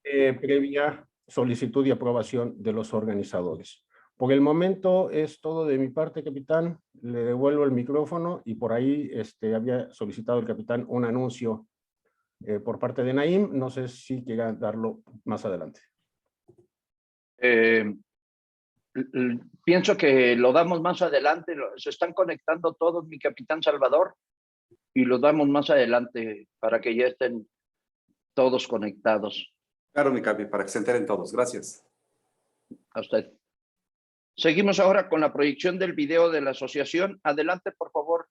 previa solicitud y aprobación de los organizadores. Por el momento es todo de mi parte, capitán. Le devuelvo el micrófono y por ahí había solicitado el capitán un anuncio por parte de Naim. No sé si quiera darlo más adelante. Pienso que lo damos más adelante. Se están conectando todos, mi capitán Salvador, y lo damos más adelante para que ya estén todos conectados. Claro, mi capi, para que se enteren todos. Gracias. A usted. Seguimos ahora con la proyección del video de la asociación. Adelante, por favor.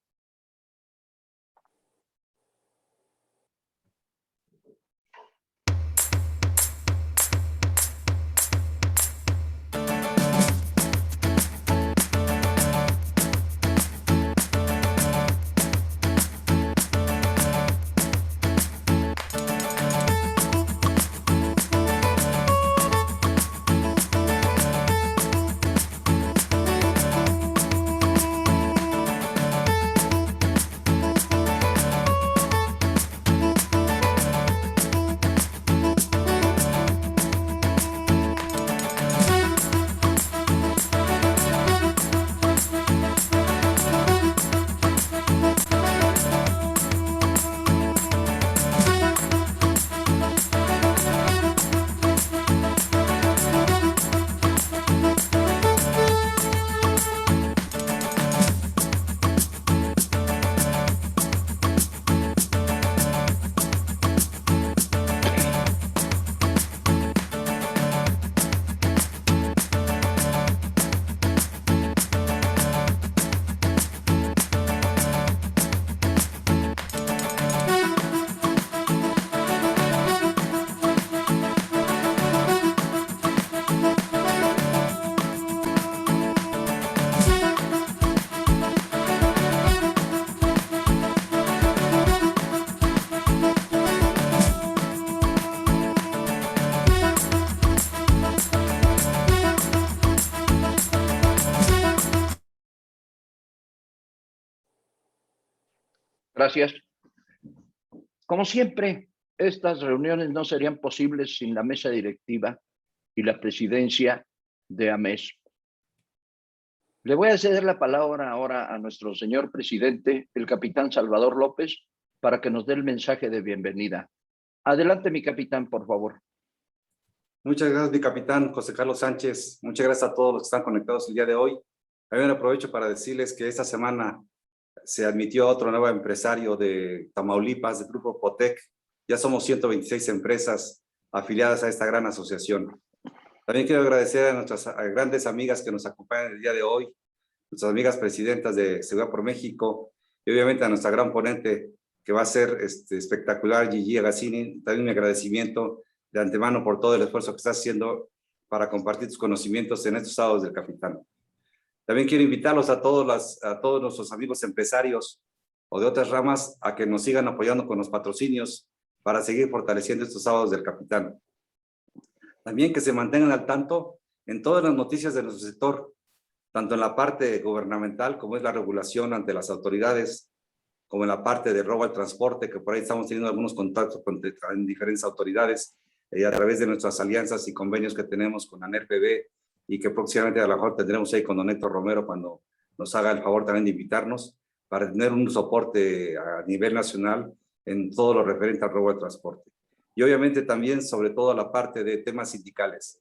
Gracias. Como siempre, estas reuniones no serían posibles sin la mesa directiva y la presidencia de AMES. Le voy a ceder la palabra ahora a nuestro señor presidente, el capitán Salvador López, para que nos dé el mensaje de bienvenida. Adelante, mi capitán, por favor. Muchas gracias, mi capitán José Carlos Sánchez. Muchas gracias a todos los que están conectados el día de hoy. También aprovecho para decirles que esta semana se admitió otro nuevo empresario de Tamaulipas, del Grupo Potec. Ya somos 126 empresas afiliadas a esta gran asociación. También quiero agradecer a nuestras grandes amigas que nos acompañan el día de hoy, nuestras amigas presidentas de Seguridad por México, y obviamente a nuestra gran ponente que va a ser espectacular, Gigi Agassini. También mi agradecimiento de antemano por todo el esfuerzo que estás haciendo para compartir tus conocimientos en estos sábados del capitán. También quiero invitarlos a todos nuestros amigos empresarios o de otras ramas a que nos sigan apoyando con los patrocinios para seguir fortaleciendo estos sábados del capitán. También que se mantengan al tanto en todas las noticias de nuestro sector, tanto en la parte gubernamental como es la regulación ante las autoridades, como en la parte de robo al transporte, que por ahí estamos teniendo algunos contactos con diferentes autoridades a través de nuestras alianzas y convenios que tenemos con ANERPB, y que próximamente a lo mejor tendremos ahí con don Héctor Romero cuando nos haga el favor también de invitarnos para tener un soporte a nivel nacional en todo lo referente al robo de transporte. Y obviamente también sobre todo la parte de temas sindicales.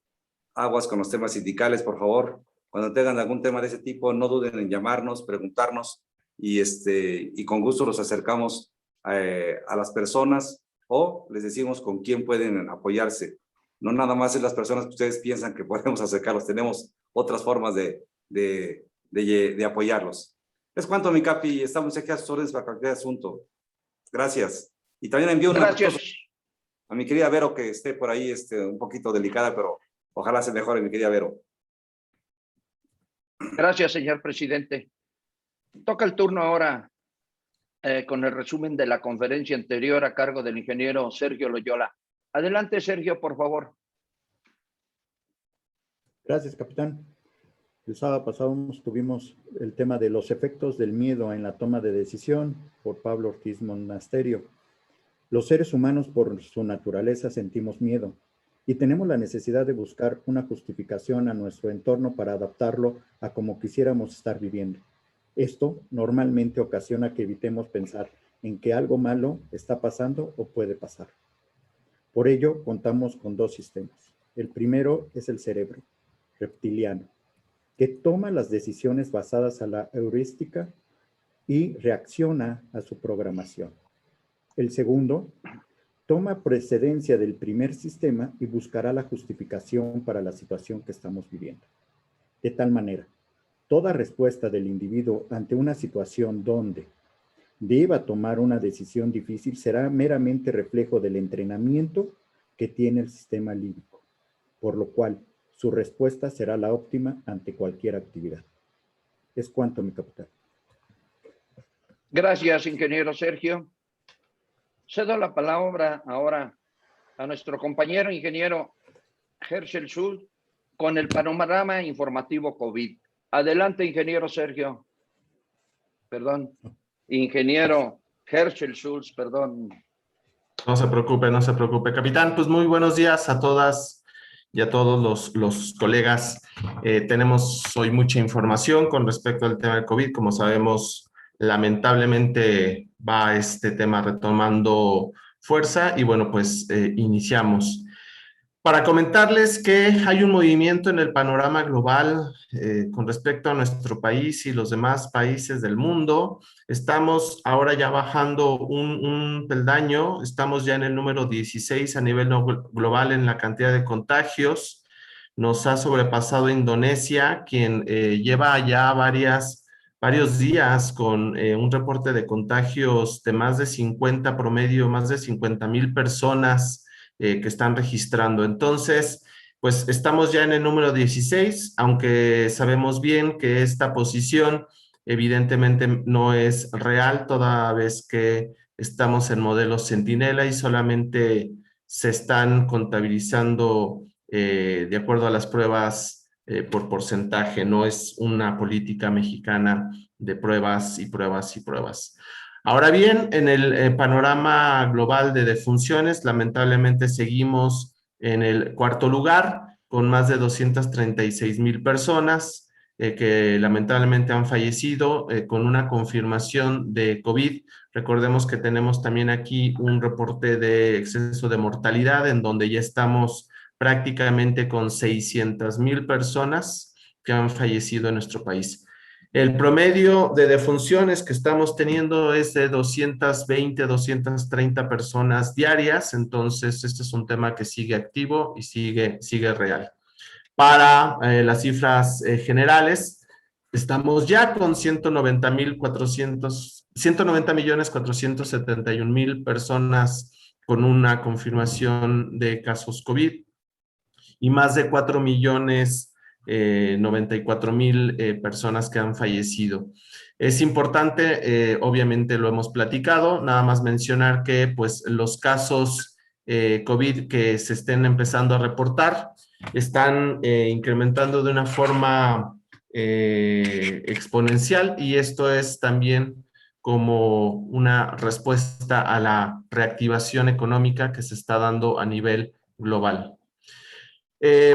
Aguas con los temas sindicales, por favor. Cuando tengan algún tema de ese tipo, no duden en llamarnos, preguntarnos y con gusto los acercamos a las personas o les decimos con quién pueden apoyarse. No nada más es las personas que ustedes piensan que podemos acercarlos, tenemos otras formas de apoyarlos. Les cuento, mi capi, estamos aquí a sus órdenes para cualquier asunto. Gracias. Y también envío una foto a mi querida Vero, que esté por ahí un poquito delicada, pero ojalá se mejore, mi querida Vero. Gracias, señor presidente. Toca el turno ahora con el resumen de la conferencia anterior a cargo del ingeniero Sergio Loyola. Adelante, Sergio, por favor. Gracias, capitán. El sábado pasado tuvimos el tema de los efectos del miedo en la toma de decisión por Pablo Ortiz Monasterio. Los seres humanos, por su naturaleza, sentimos miedo y tenemos la necesidad de buscar una justificación a nuestro entorno para adaptarlo a como quisiéramos estar viviendo. Esto normalmente ocasiona que evitemos pensar en que algo malo está pasando o puede pasar. Por ello, contamos con dos sistemas. El primero es el cerebro reptiliano, que toma las decisiones basadas a la heurística y reacciona a su programación. El segundo toma precedencia del primer sistema y buscará la justificación para la situación que estamos viviendo. De tal manera, toda respuesta del individuo ante una situación donde deba tomar una decisión difícil será meramente reflejo del entrenamiento que tiene el sistema límbico, por lo cual su respuesta será la óptima ante cualquier actividad. Es cuanto, mi capitán. Gracias, ingeniero Sergio. Cedo la palabra ahora a nuestro compañero ingeniero Herschel Schulz con el panorama informativo COVID. Adelante, ingeniero Sergio. Perdón, ingeniero Herschel Schulz, perdón. No se preocupe, capitán. Pues muy buenos días a todas y a todos los colegas. Tenemos hoy mucha información con respecto al tema del COVID. Como sabemos, lamentablemente va este tema retomando fuerza y bueno, pues iniciamos. Para comentarles que hay un movimiento en el panorama global con respecto a nuestro país y los demás países del mundo. Estamos ahora ya bajando un peldaño, estamos ya en el número 16 a nivel global en la cantidad de contagios. Nos ha sobrepasado Indonesia, quien lleva ya varios días con un reporte de contagios de más de 50 promedio, más de 50,000 personas que están registrando. Entonces, pues estamos ya en el número 16, aunque sabemos bien que esta posición evidentemente no es real, toda vez que estamos en modelos centinela y solamente se están contabilizando de acuerdo a las pruebas por porcentaje, no es una política mexicana de pruebas y pruebas y pruebas. Ahora bien, en el panorama global de defunciones, lamentablemente seguimos en el cuarto lugar, con más de 236,000 personas que lamentablemente han fallecido con una confirmación de COVID. Recordemos que tenemos también aquí un reporte de exceso de mortalidad, en donde ya estamos prácticamente con 600,000 personas que han fallecido en nuestro país. El promedio de defunciones que estamos teniendo es de 220, 230 personas diarias, entonces este es un tema que sigue activo y sigue real. Para las cifras generales, estamos ya con 190,471,000 personas con una confirmación de casos COVID y más de 4,094,000 personas que han fallecido. Es importante, obviamente lo hemos platicado, nada más mencionar que pues los casos COVID que se estén empezando a reportar están incrementando de una forma exponencial, y esto es también como una respuesta a la reactivación económica que se está dando a nivel global.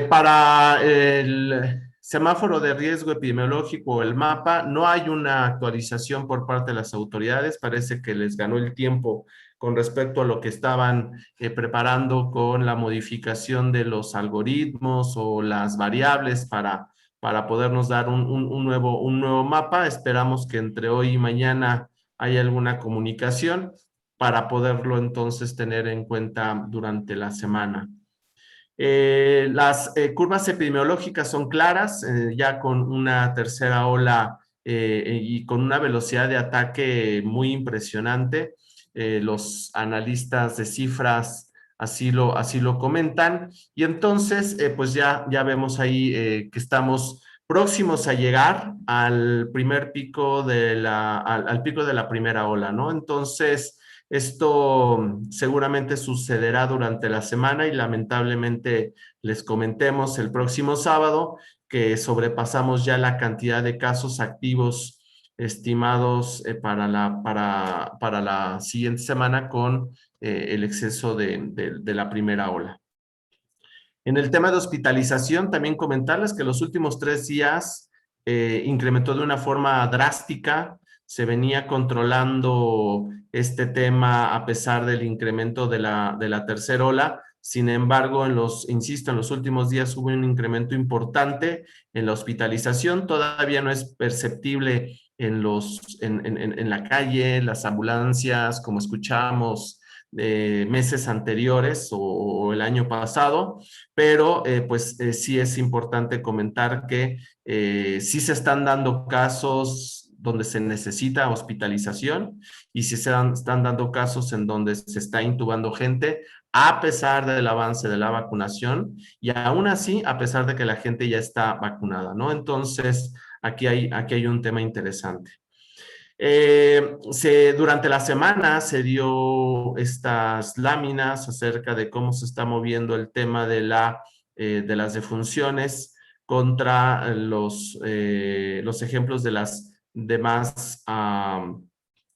Para el semáforo de riesgo epidemiológico, el mapa, no hay una actualización por parte de las autoridades. Parece que les ganó el tiempo con respecto a lo que estaban preparando con la modificación de los algoritmos o las variables para podernos dar un nuevo mapa. Esperamos que entre hoy y mañana haya alguna comunicación para poderlo entonces tener en cuenta durante la semana. Las curvas epidemiológicas son claras, ya con una tercera ola y con una velocidad de ataque muy impresionante. Los analistas de cifras así lo comentan, y entonces pues ya vemos ahí que estamos próximos a llegar al primer pico al pico de la primera ola, ¿no? Entonces, esto seguramente sucederá durante la semana y lamentablemente les comentemos el próximo sábado que sobrepasamos ya la cantidad de casos activos estimados para la siguiente semana con el exceso de la primera ola. En el tema de hospitalización, también comentarles que los últimos 3 días incrementó de una forma drástica. Se venía controlando este tema a pesar del incremento de la tercera ola. Sin embargo, insisto, en los últimos días hubo un incremento importante en la hospitalización. Todavía no es perceptible en la calle, las ambulancias, como escuchábamos meses anteriores o el año pasado, pero sí es importante comentar que sí se están dando casos donde se necesita hospitalización y sí están dando casos en donde se está intubando gente a pesar del avance de la vacunación y aún así a pesar de que la gente ya está vacunada, ¿no? Entonces, aquí hay un tema interesante. Durante la semana se dio estas láminas acerca de cómo se está moviendo el tema de las defunciones contra los ejemplos de las demás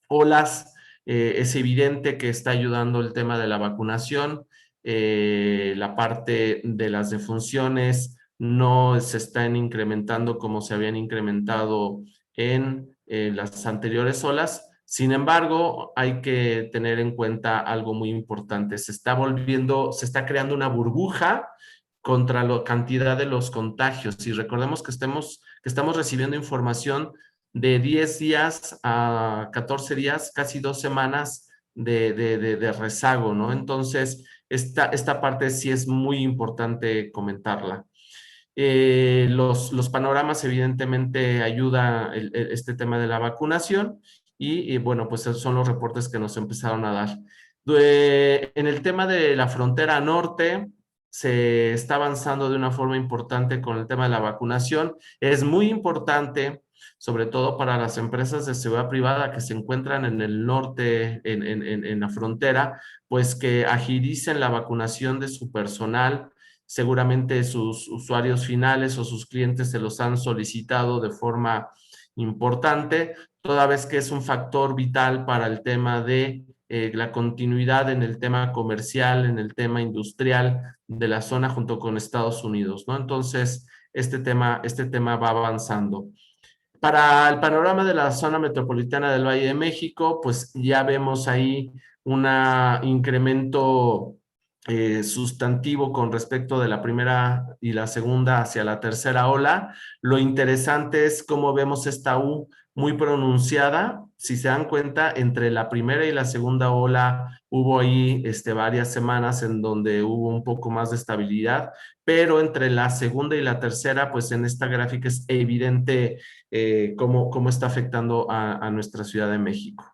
olas. Es evidente que está ayudando el tema de la vacunación. La parte de las defunciones no se están incrementando como se habían incrementado en las anteriores olas. Sin embargo, hay que tener en cuenta algo muy importante. Se está creando una burbuja contra la cantidad de los contagios. Y recordemos que estamos recibiendo información de 10 días a 14 días, casi 2 semanas de rezago, ¿no? Entonces, esta parte sí es muy importante comentarla. Los panoramas evidentemente ayuda este tema de la vacunación y bueno, pues esos son los reportes que nos empezaron a dar. En el tema de la frontera norte, se está avanzando de una forma importante con el tema de la vacunación. Es muy importante, sobre todo para las empresas de seguridad privada que se encuentran en el norte, en la frontera, pues que agilicen la vacunación de su personal. Seguramente sus usuarios finales o sus clientes se los han solicitado de forma importante, toda vez que es un factor vital para el tema de la continuidad en el tema comercial, en el tema industrial de la zona junto con Estados Unidos, ¿no? Entonces, este tema va avanzando. Para el panorama de la zona metropolitana del Valle de México, pues ya vemos ahí un incremento sustantivo con respecto de la primera y la segunda hacia la tercera ola. Lo interesante es cómo vemos esta U muy pronunciada. Si se dan cuenta, entre la primera y la segunda ola hubo ahí varias semanas en donde hubo un poco más de estabilidad, pero entre la segunda y la tercera, pues en esta gráfica es evidente cómo está afectando a nuestra Ciudad de México.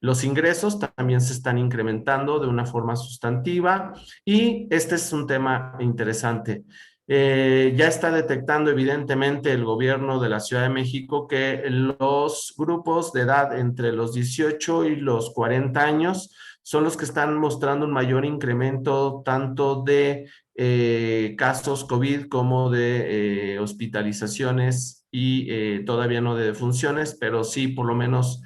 Los ingresos también se están incrementando de una forma sustantiva y este es un tema interesante. Ya está detectando evidentemente el gobierno de la Ciudad de México que los grupos de edad entre los 18 y los 40 años son los que están mostrando un mayor incremento tanto de casos COVID como de hospitalizaciones y todavía no de defunciones, pero sí por lo menos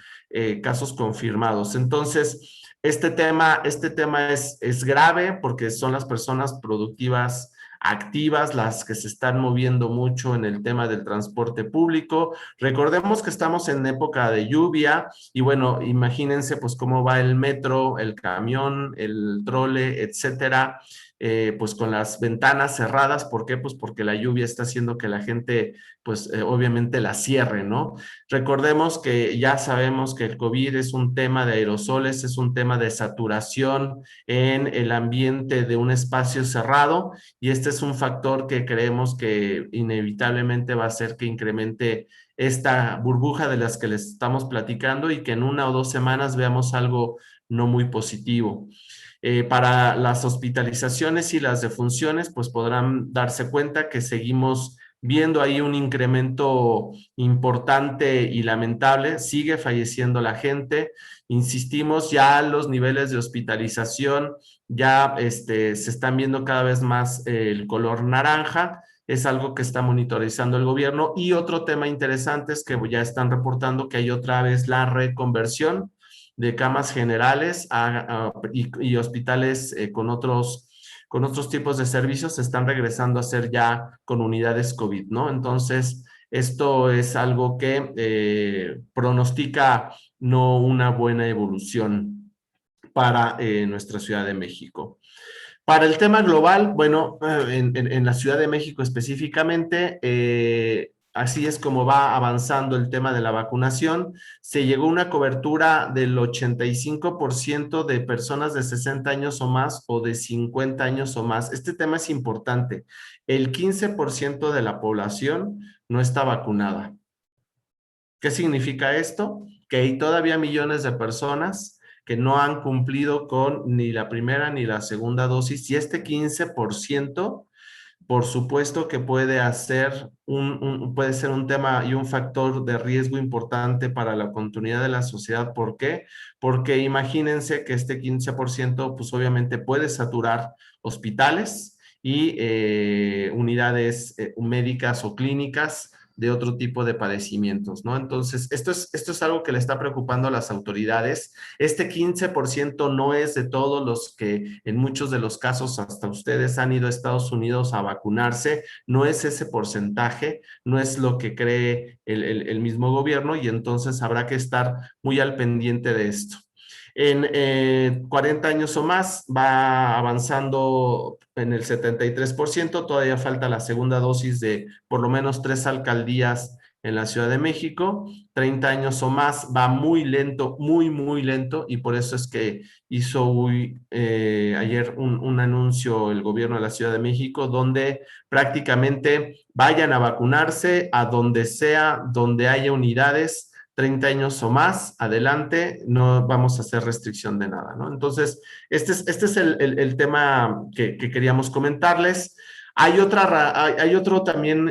casos confirmados. Entonces, este tema es grave porque son las personas productivas activas las que se están moviendo mucho en el tema del transporte público. Recordemos que estamos en época de lluvia y bueno, imagínense pues cómo va el metro, el camión, el trole, etcétera, pues con las ventanas cerradas. ¿Por qué? Pues porque la lluvia está haciendo que la gente pues obviamente la cierre, ¿no? Recordemos que ya sabemos que el COVID es un tema de aerosoles, es un tema de saturación en el ambiente de un espacio cerrado y este es un factor que creemos que inevitablemente va a hacer que incremente esta burbuja de las que les estamos platicando y que en 1 o 2 semanas veamos algo no muy positivo. Para las hospitalizaciones y las defunciones, pues podrán darse cuenta que seguimos viendo ahí un incremento importante y lamentable. Sigue falleciendo la gente. Insistimos, ya los niveles de hospitalización ya se están viendo cada vez más el color naranja. Es algo que está monitorizando el gobierno. Y otro tema interesante es que ya están reportando que hay otra vez la reconversión de camas generales y hospitales con otros tipos de servicios se están regresando a hacer ya con unidades COVID, ¿no? Entonces, esto es algo que pronostica no una buena evolución para nuestra Ciudad de México. Para el tema global, bueno, en la Ciudad de México específicamente, así es como va avanzando el tema de la vacunación. Se llegó a una cobertura del 85% de personas de 60 años o más o de 50 años o más. Este tema es importante. El 15% de la población no está vacunada. ¿Qué significa esto? Que hay todavía millones de personas que no han cumplido con ni la primera ni la segunda dosis, y este 15%, por supuesto que puede ser un tema y un factor de riesgo importante para la continuidad de la sociedad. ¿Por qué? Porque imagínense que este 15%, pues obviamente puede saturar hospitales y unidades médicas o clínicas de otro tipo de padecimientos, ¿no? Entonces, esto es algo que le está preocupando a las autoridades. Este 15% no es de todos los que en muchos de los casos hasta ustedes han ido a Estados Unidos a vacunarse, no es ese porcentaje, no es lo que cree el mismo gobierno, y entonces habrá que estar muy al pendiente de esto. En 40 años o más va avanzando en el 73%, todavía falta la segunda dosis de por lo menos 3 alcaldías en la Ciudad de México. 30 años o más va muy lento, muy lento, y por eso es que hizo ayer un anuncio el gobierno de la Ciudad de México donde prácticamente vayan a vacunarse a donde sea, donde haya unidades. 30 años o más, adelante, no vamos a hacer restricción de nada, ¿no? Entonces, este es el tema que queríamos comentarles. Hay otro también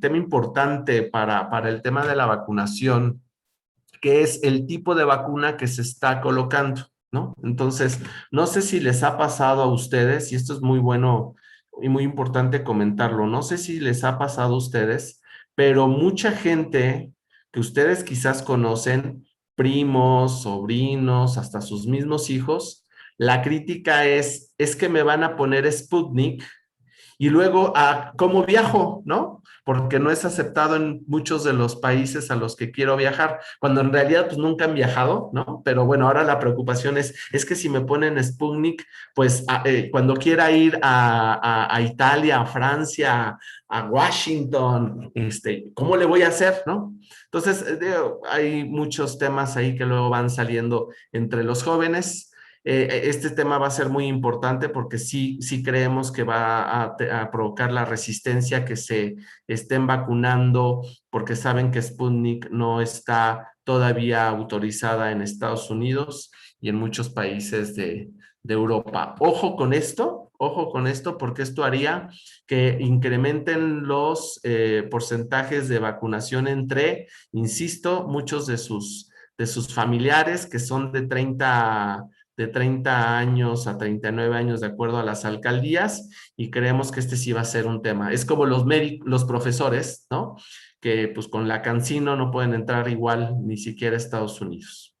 tema importante para el tema de la vacunación, que es el tipo de vacuna que se está colocando, ¿no? Entonces, no sé si les ha pasado a ustedes, y esto es muy bueno y muy importante comentarlo, no sé si les ha pasado a ustedes, pero mucha gente que ustedes quizás conocen, primos, sobrinos, hasta sus mismos hijos, la crítica es que me van a poner Sputnik y luego cómo viajo, ¿no? Porque no es aceptado en muchos de los países a los que quiero viajar, cuando en realidad pues nunca han viajado, ¿no? Pero bueno, ahora la preocupación es que si me ponen Sputnik, pues cuando quiera ir a Italia, a Francia, a Washington, ¿cómo le voy a hacer, no? Entonces, hay muchos temas ahí que luego van saliendo entre los jóvenes. Este tema va a ser muy importante porque sí creemos que va a provocar la resistencia, que se estén vacunando, porque saben que Sputnik no está todavía autorizada en Estados Unidos y en muchos países de Europa. Ojo con esto, porque esto haría que incrementen los porcentajes de vacunación entre, insisto, muchos de sus familiares que son de 30 años a 39 años de acuerdo a las alcaldías, y creemos que este sí va a ser un tema. Es como los profesores, ¿no? Que pues con la Cancino no pueden entrar igual ni siquiera a Estados Unidos.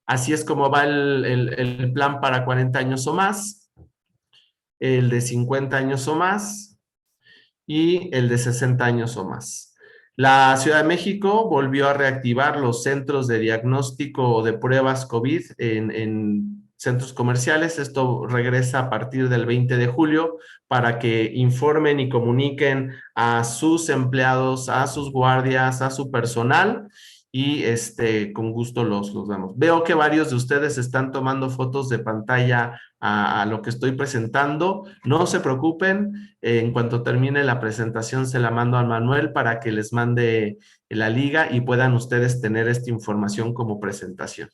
Así es como va el plan para 40 años o más, el de 50 años o más y el de 60 años o más. La Ciudad de México volvió a reactivar los centros de diagnóstico de pruebas COVID en centros comerciales. Esto regresa a partir del 20 de julio para que informen y comuniquen a sus empleados, a sus guardias, a su personal, y con gusto los vemos. Veo que varios de ustedes están tomando fotos de pantalla a lo que estoy presentando. No se preocupen, en cuanto termine la presentación se la mando a Manuel para que les mande la liga y puedan ustedes tener esta información como presentación.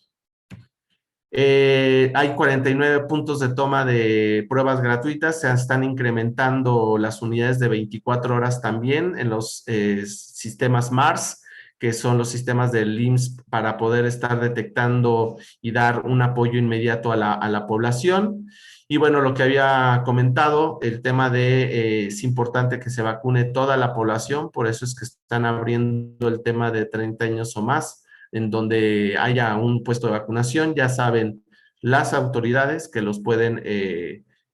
Hay 49 puntos de toma de pruebas gratuitas, se están incrementando las unidades de 24 horas también en los sistemas MARS, que son los sistemas del IMSS, para poder estar detectando y dar un apoyo inmediato a la población. Y bueno, lo que había comentado, el tema de es importante que se vacune toda la población, por eso es que están abriendo el tema de 30 años o más en donde haya un puesto de vacunación, ya saben las autoridades que los pueden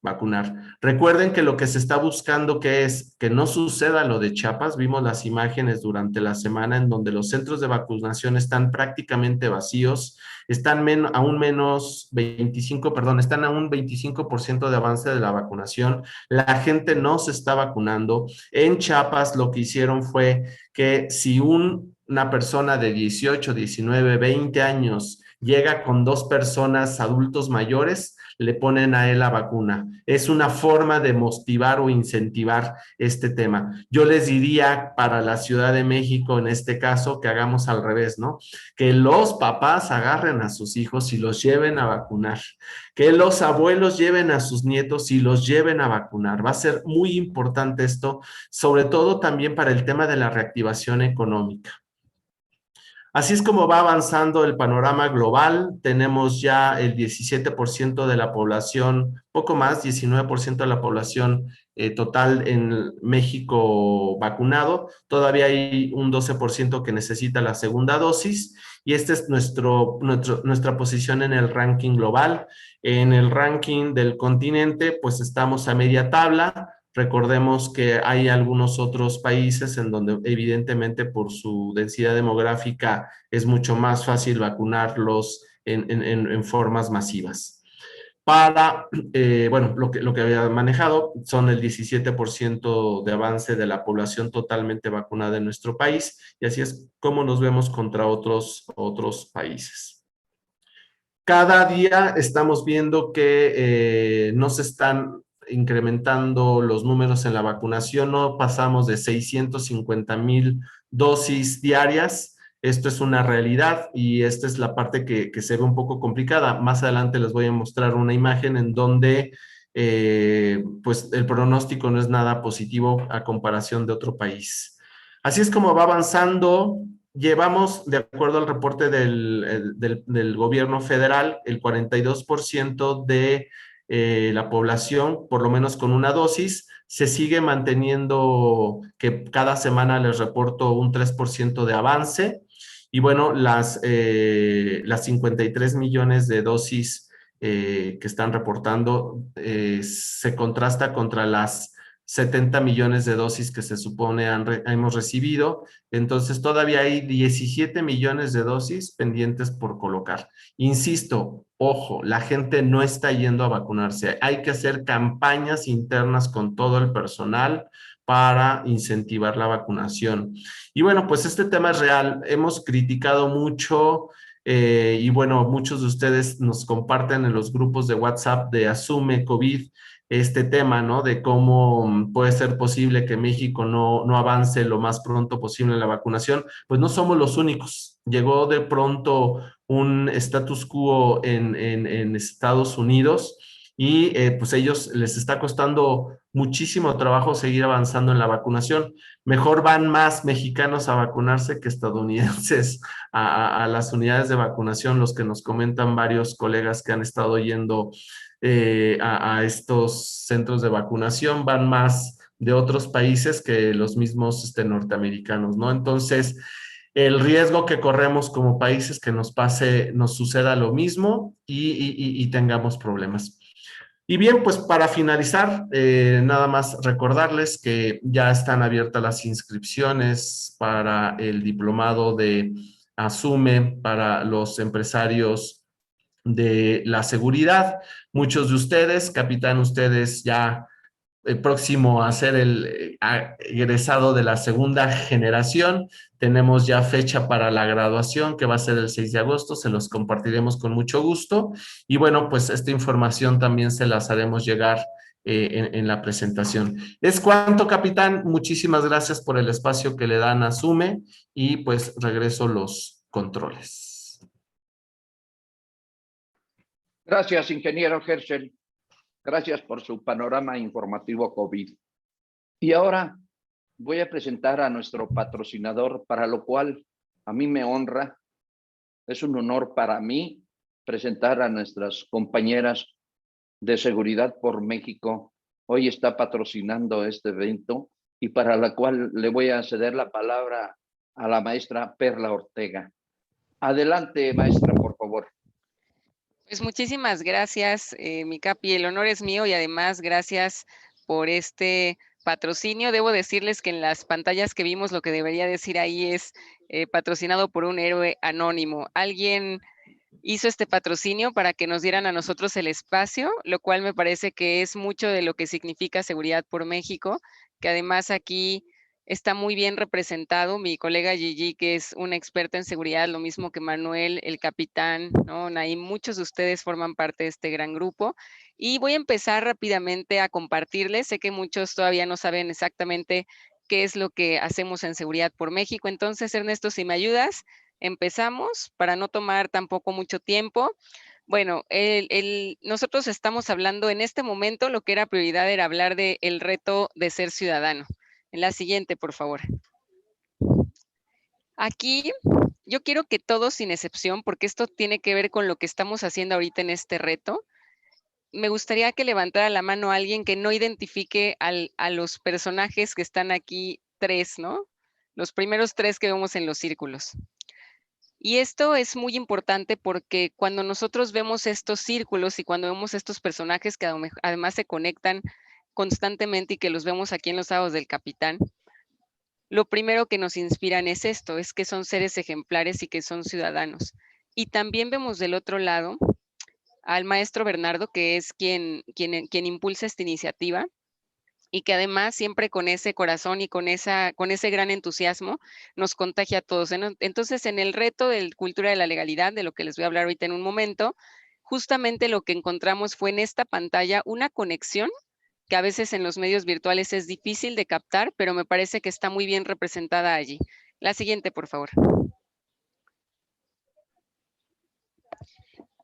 vacunar. Recuerden que lo que se está buscando que es que no suceda lo de Chiapas. Vimos las imágenes durante la semana en donde los centros de vacunación están prácticamente vacíos, están a un 25% de avance de la vacunación. La gente no se está vacunando. En Chiapas lo que hicieron fue que si una persona de 18, 19, 20 años llega con 2 personas adultos mayores, le ponen a él la vacuna. Es una forma de motivar o incentivar este tema. Yo les diría para la Ciudad de México, en este caso, que hagamos al revés, ¿no? Que los papás agarren a sus hijos y los lleven a vacunar. Que los abuelos lleven a sus nietos y los lleven a vacunar. Va a ser muy importante esto, sobre todo también para el tema de la reactivación económica. Así es como va avanzando el panorama global. Tenemos ya el 17% de la población, poco más, 19% de la población total en México vacunado. Todavía hay un 12% que necesita la segunda dosis y esta es nuestra posición en el ranking global. En el ranking del continente, pues estamos a media tabla. Recordemos que hay algunos otros países en donde evidentemente por su densidad demográfica es mucho más fácil vacunarlos en formas masivas. Bueno, lo que había manejado son el 17% de avance de la población totalmente vacunada en nuestro país y así es como nos vemos contra otros países. Cada día estamos viendo que no se están incrementando los números en la vacunación, no pasamos de 650,000 dosis diarias. Esto es una realidad y esta es la parte que se ve un poco complicada. Más adelante les voy a mostrar una imagen en donde pues el pronóstico no es nada positivo a comparación de otro país. Así es como va avanzando. Llevamos, de acuerdo al reporte del gobierno federal, el 42% de la población, por lo menos con una dosis. Se sigue manteniendo que cada semana les reporto un 3% de avance. Y bueno, las 53 millones de dosis que están reportando se contrasta contra las 70 millones de dosis que se supone hemos recibido. Entonces todavía hay 17 millones de dosis pendientes por colocar. Insisto, ojo, la gente no está yendo a vacunarse. Hay que hacer campañas internas con todo el personal para incentivar la vacunación. Y bueno, pues este tema es real. Hemos criticado mucho y bueno, muchos de ustedes nos comparten en los grupos de WhatsApp de Asume COVID este tema, ¿no? De cómo puede ser posible que México no avance lo más pronto posible en la vacunación. Pues no somos los únicos. Llegó de pronto un status quo en Estados Unidos y pues ellos les está costando muchísimo trabajo seguir avanzando en la vacunación. Mejor van más mexicanos a vacunarse que estadounidenses a las unidades de vacunación, los que nos comentan varios colegas que han estado yendo a estos centros de vacunación, van más de otros países que los mismos norteamericanos, ¿no? Entonces, el riesgo que corremos como países que nos suceda lo mismo y tengamos problemas. Y bien, pues para finalizar, nada más recordarles que ya están abiertas las inscripciones para el diplomado de Asume para los empresarios de la seguridad. Muchos de ustedes, capitán, ustedes ya próximo a ser el egresado de la segunda generación. Tenemos ya fecha para la graduación, que va a ser el 6 de agosto, se los compartiremos con mucho gusto. Y bueno, pues esta información también se las haremos llegar en la presentación. Es cuanto, capitán. Muchísimas gracias por el espacio que le dan a Asume y pues regreso los controles. Gracias, ingeniero Herschel. Gracias por su panorama informativo COVID. Y ahora voy a presentar a nuestro patrocinador, para lo cual a mí me honra, es un honor para mí presentar a nuestras compañeras de Seguridad por México. Hoy está patrocinando este evento y para la cual le voy a ceder la palabra a la maestra Perla Ortega. Adelante, maestra, por favor. Pues muchísimas gracias, mi Capi. El honor es mío y además gracias por este patrocinio. Debo decirles que en las pantallas que vimos lo que debería decir ahí es patrocinado por un héroe anónimo. Alguien hizo este patrocinio para que nos dieran a nosotros el espacio, lo cual me parece que es mucho de lo que significa Seguridad por México, que además aquí está muy bien representado mi colega Gigi, que es una experta en seguridad, lo mismo que Manuel, el capitán, ¿no? Naim, muchos de ustedes forman parte de este gran grupo. Y voy a empezar rápidamente a compartirles. Sé que muchos todavía no saben exactamente qué es lo que hacemos en Seguridad por México. Entonces, Ernesto, si me ayudas, empezamos para no tomar tampoco mucho tiempo. Bueno, nosotros estamos hablando en este momento, lo que era prioridad era hablar del reto de ser ciudadano. En la siguiente, por favor. Aquí yo quiero que todos, sin excepción, porque esto tiene que ver con lo que estamos haciendo ahorita en este reto, me gustaría que levantara la mano a alguien que no identifique a los personajes que están aquí, 3, ¿no? Los primeros 3 que vemos en los círculos. Y esto es muy importante porque cuando nosotros vemos estos círculos y cuando vemos estos personajes que además se conectan constantemente y que los vemos aquí en los sábados del Capitán, lo primero que nos inspiran es esto, es que son seres ejemplares y que son ciudadanos. Y también vemos del otro lado al maestro Bernardo, que es quien impulsa esta iniciativa y que además siempre con ese corazón y con ese gran entusiasmo nos contagia a todos. Entonces, en el reto de cultura de la legalidad, de lo que les voy a hablar ahorita en un momento, justamente lo que encontramos fue en esta pantalla una conexión que a veces en los medios virtuales es difícil de captar, pero me parece que está muy bien representada allí. La siguiente, por favor.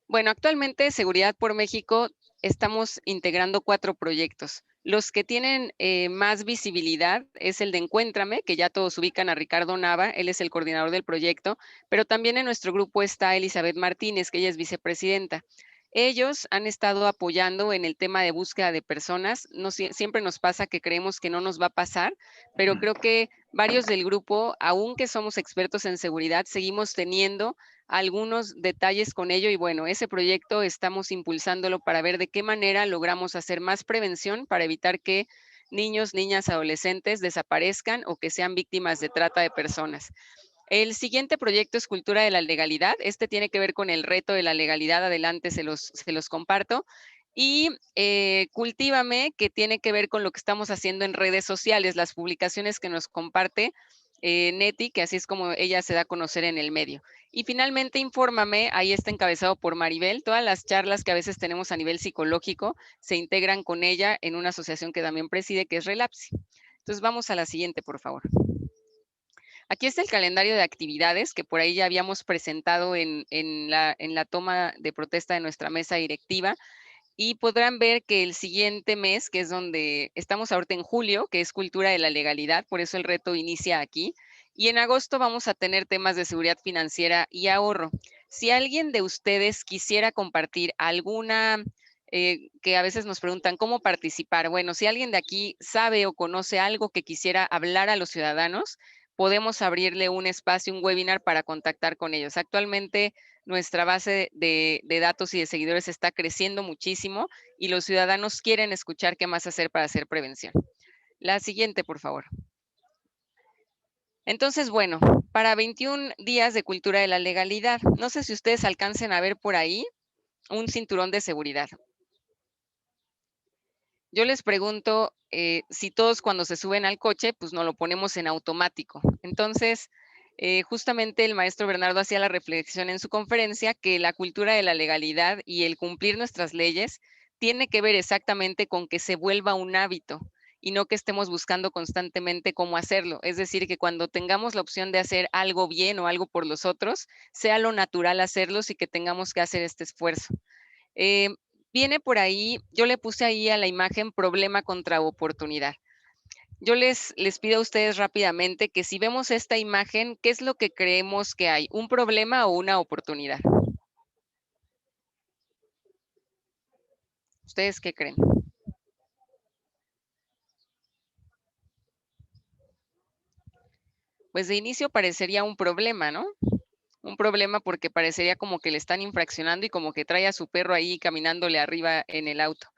Bueno, actualmente Seguridad por México estamos integrando 4 proyectos. Los que tienen más visibilidad es el de Encuéntrame, que ya todos ubican a Ricardo Nava, él es el coordinador del proyecto, pero también en nuestro grupo está Elizabeth Martínez, que ella es vicepresidenta. Ellos han estado apoyando en el tema de búsqueda de personas. Siempre nos pasa que creemos que no nos va a pasar, pero creo que varios del grupo, aunque somos expertos en seguridad, seguimos teniendo algunos detalles con ello y bueno, ese proyecto estamos impulsándolo para ver de qué manera logramos hacer más prevención para evitar que niños, niñas, adolescentes desaparezcan o que sean víctimas de trata de personas. El siguiente proyecto es Cultura de la Legalidad. Este tiene que ver con el reto de la legalidad. Adelante se los comparto. Y Cultívame, que tiene que ver con lo que estamos haciendo en redes sociales, las publicaciones que nos comparte Neti, que así es como ella se da a conocer en el medio. Y finalmente, Infórmame, ahí está encabezado por Maribel. Todas las charlas que a veces tenemos a nivel psicológico se integran con ella en una asociación que también preside, que es Relapsi. Entonces vamos a la siguiente, por favor. Aquí está el calendario de actividades que por ahí ya habíamos presentado en la toma de protesta de nuestra mesa directiva. Y podrán ver que el siguiente mes, que es donde estamos ahorita en julio, que es Cultura de la Legalidad, por eso el reto inicia aquí. Y en agosto vamos a tener temas de seguridad financiera y ahorro. Si alguien de ustedes quisiera compartir alguna, que a veces nos preguntan cómo participar. Bueno, si alguien de aquí sabe o conoce algo que quisiera hablar a los ciudadanos, podemos abrirle un espacio, un webinar para contactar con ellos. Actualmente nuestra base de datos y de seguidores está creciendo muchísimo y los ciudadanos quieren escuchar qué más hacer para hacer prevención. La siguiente, por favor. Entonces, bueno, para 21 días de cultura de la legalidad, no sé si ustedes alcancen a ver por ahí un cinturón de seguridad. Yo les pregunto si todos cuando se suben al coche, pues nos lo ponemos en automático. Entonces, justamente el maestro Bernardo hacía la reflexión en su conferencia que la cultura de la legalidad y el cumplir nuestras leyes tiene que ver exactamente con que se vuelva un hábito y no que estemos buscando constantemente cómo hacerlo. Es decir, que cuando tengamos la opción de hacer algo bien o algo por los otros, sea lo natural hacerlo y que tengamos que hacer este esfuerzo. Viene por ahí, yo le puse ahí a la imagen problema contra oportunidad. Yo les pido a ustedes rápidamente que si vemos esta imagen, ¿qué es lo que creemos que hay? ¿Un problema o una oportunidad? ¿Ustedes qué creen? Pues de inicio parecería un problema, ¿no? Un problema porque parecería como que le están infraccionando y como que trae a su perro ahí caminándole arriba en el auto.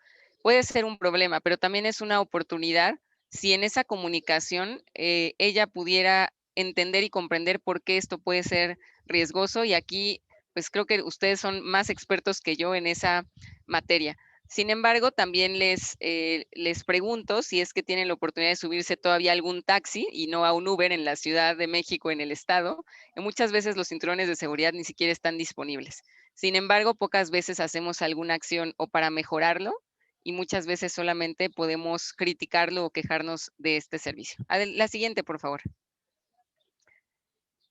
Puede ser un problema, pero también es una oportunidad si en esa comunicación ella pudiera entender y comprender por qué esto puede ser riesgoso, y aquí pues creo que ustedes son más expertos que yo en esa materia. Sin embargo, también les pregunto si es que tienen la oportunidad de subirse todavía a algún taxi y no a un Uber en la Ciudad de México, en el estado. Muchas veces los cinturones de seguridad ni siquiera están disponibles. Sin embargo, pocas veces hacemos alguna acción o para mejorarlo, y muchas veces solamente podemos criticarlo o quejarnos de este servicio. La siguiente, por favor.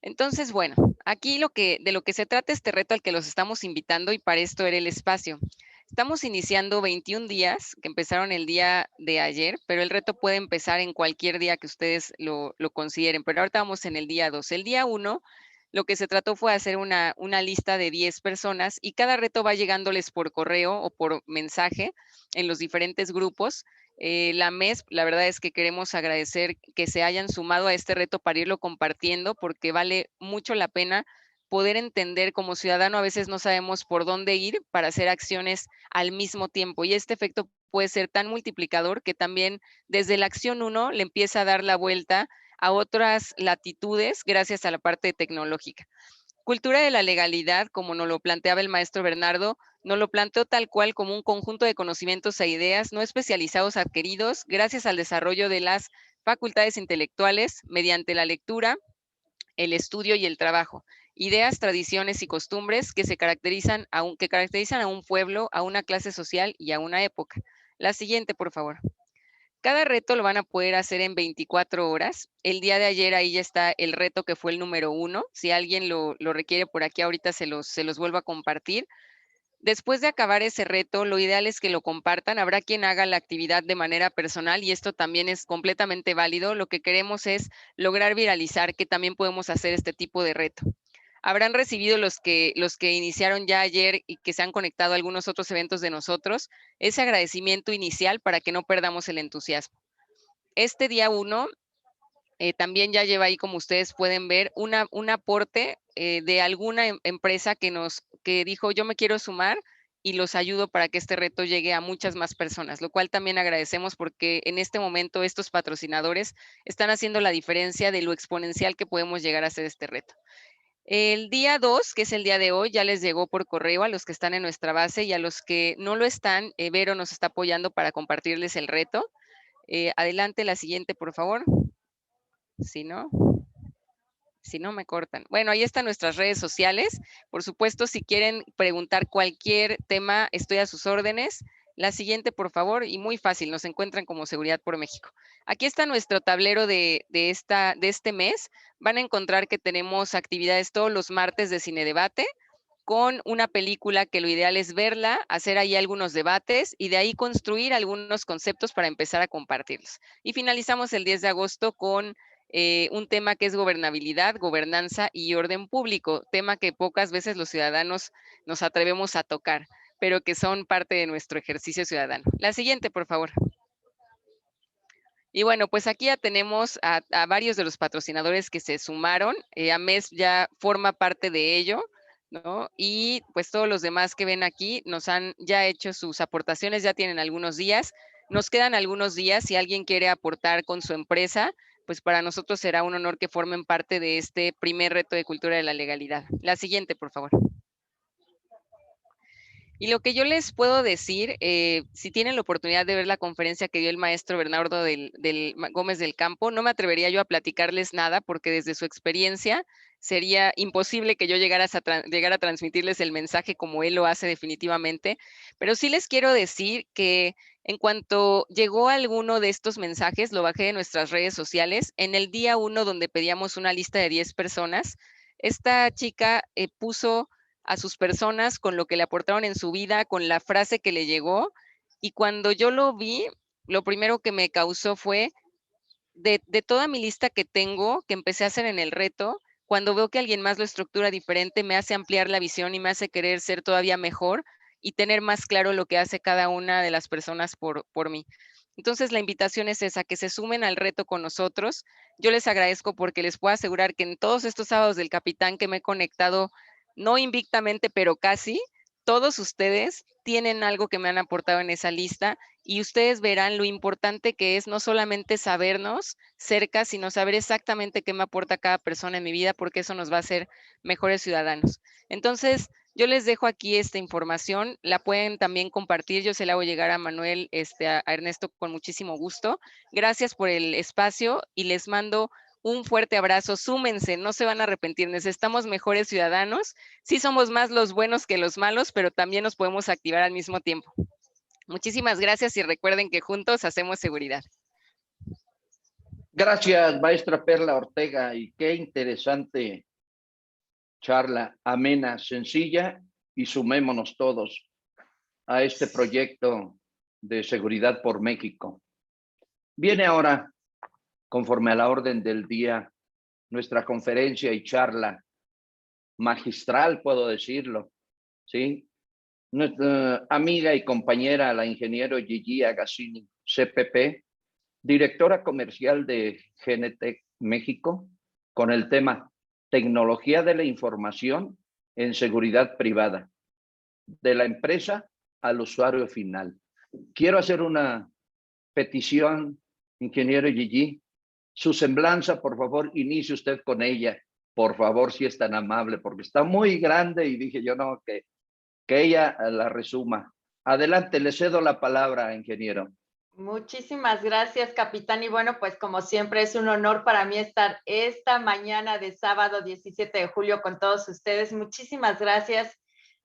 Entonces, bueno, aquí de lo que se trata este reto al que los estamos invitando, y para esto era el espacio. Estamos iniciando 21 días, que empezaron el día de ayer, pero el reto puede empezar en cualquier día que ustedes lo consideren, pero ahorita vamos en el día 2. El día 1, lo que se trató fue hacer una lista de 10 personas, y cada reto va llegándoles por correo o por mensaje en los diferentes grupos. La MES, la verdad es que queremos agradecer que se hayan sumado a este reto para irlo compartiendo, porque vale mucho la pena poder entender. Como ciudadano a veces no sabemos por dónde ir para hacer acciones al mismo tiempo, y este efecto puede ser tan multiplicador que también desde la acción 1 le empieza a dar la vuelta a otras latitudes gracias a la parte tecnológica. Cultura de la legalidad, como nos lo planteaba el maestro Bernardo, nos lo planteó tal cual como un conjunto de conocimientos e ideas no especializados adquiridos gracias al desarrollo de las facultades intelectuales mediante la lectura, el estudio y el trabajo. Ideas, tradiciones y costumbres que caracterizan a un pueblo, a una clase social y a una época. La siguiente, por favor. Cada reto lo van a poder hacer en 24 horas. El día de ayer ahí ya está el reto que fue el número 1. Si alguien lo requiere por aquí, ahorita se los vuelvo a compartir. Después de acabar ese reto, lo ideal es que lo compartan. Habrá quien haga la actividad de manera personal, y esto también es completamente válido. Lo que queremos es lograr viralizar que también podemos hacer este tipo de reto. Habrán recibido los que iniciaron ya ayer y que se han conectado a algunos otros eventos de nosotros, ese agradecimiento inicial para que no perdamos el entusiasmo. Este día 1 también ya lleva ahí, como ustedes pueden ver, un aporte de alguna empresa que dijo: yo me quiero sumar y los ayudo para que este reto llegue a muchas más personas, lo cual también agradecemos, porque en este momento estos patrocinadores están haciendo la diferencia de lo exponencial que podemos llegar a hacer este reto. El día 2, que es el día de hoy, ya les llegó por correo a los que están en nuestra base, y a los que no lo están, Vero nos está apoyando para compartirles el reto. Adelante, la siguiente, por favor. Si no me cortan. Bueno, ahí están nuestras redes sociales. Por supuesto, si quieren preguntar cualquier tema, estoy a sus órdenes. La siguiente, por favor, y muy fácil, nos encuentran como Seguridad por México. Aquí está nuestro tablero de este mes. Van a encontrar que tenemos actividades todos los martes de Cine Debate, con una película que lo ideal es verla, hacer ahí algunos debates y de ahí construir algunos conceptos para empezar a compartirlos. Y finalizamos el 10 de agosto con un tema que es gobernabilidad, gobernanza y orden público, tema que pocas veces los ciudadanos nos atrevemos a tocar, pero que son parte de nuestro ejercicio ciudadano. La siguiente, por favor. Y bueno, pues aquí ya tenemos a varios de los patrocinadores que se sumaron. AMES ya forma parte de ello, ¿no? Y pues todos los demás que ven aquí nos han ya hecho sus aportaciones, ya tienen algunos días. Nos quedan algunos días. Si alguien quiere aportar con su empresa, pues para nosotros será un honor que formen parte de este primer reto de cultura de la legalidad. La siguiente, por favor. Y lo que yo les puedo decir, si tienen la oportunidad de ver la conferencia que dio el maestro Bernardo Gómez del Campo, no me atrevería yo a platicarles nada, porque desde su experiencia sería imposible que yo llegara a transmitirles el mensaje como él lo hace definitivamente, pero sí les quiero decir que en cuanto llegó alguno de estos mensajes, lo bajé de nuestras redes sociales. En el día 1, donde pedíamos una lista de 10 personas, esta chica puso a sus personas con lo que le aportaron en su vida, con la frase que le llegó, y cuando yo lo vi, lo primero que me causó fue, de toda mi lista que tengo, que empecé a hacer en el reto, cuando veo que alguien más lo estructura diferente, me hace ampliar la visión y me hace querer ser todavía mejor y tener más claro lo que hace cada una de las personas por mí. Entonces, la invitación es esa, que se sumen al reto con nosotros. Yo les agradezco porque les puedo asegurar que en todos estos sábados del Capitán que me he conectado, no invictamente, pero casi, todos ustedes tienen algo que me han aportado en esa lista y ustedes verán lo importante que es no solamente sabernos cerca, sino saber exactamente qué me aporta cada persona en mi vida, porque eso nos va a hacer mejores ciudadanos. Entonces, yo les dejo aquí esta información, la pueden también compartir, yo se la hago llegar a Manuel, a Ernesto con muchísimo gusto. Gracias por el espacio y les mando un fuerte abrazo, súmense, no se van a arrepentir, necesitamos mejores ciudadanos, sí somos más los buenos que los malos, pero también nos podemos activar al mismo tiempo. Muchísimas gracias y recuerden que juntos hacemos seguridad. Gracias, maestra Perla Ortega, y qué interesante charla, amena, sencilla, y sumémonos todos a este proyecto de seguridad por México. Viene ahora, conforme a la orden del día, nuestra conferencia y charla magistral, puedo decirlo, ¿sí? Nuestra amiga y compañera, la ingeniero Gigi Agassini, CPP, directora comercial de Genetec México, con el tema Tecnología de la Información en Seguridad Privada, de la empresa al usuario final. Quiero hacer una petición, ingeniero Gigi. Su semblanza, por favor, inicie usted con ella, por favor, si es tan amable, porque está muy grande y dije yo no, que ella la resuma. Adelante, le cedo la palabra, ingeniero. Muchísimas gracias, capitán. Y bueno, pues como siempre es un honor para mí estar esta mañana de sábado 17 de julio con todos ustedes. Muchísimas gracias,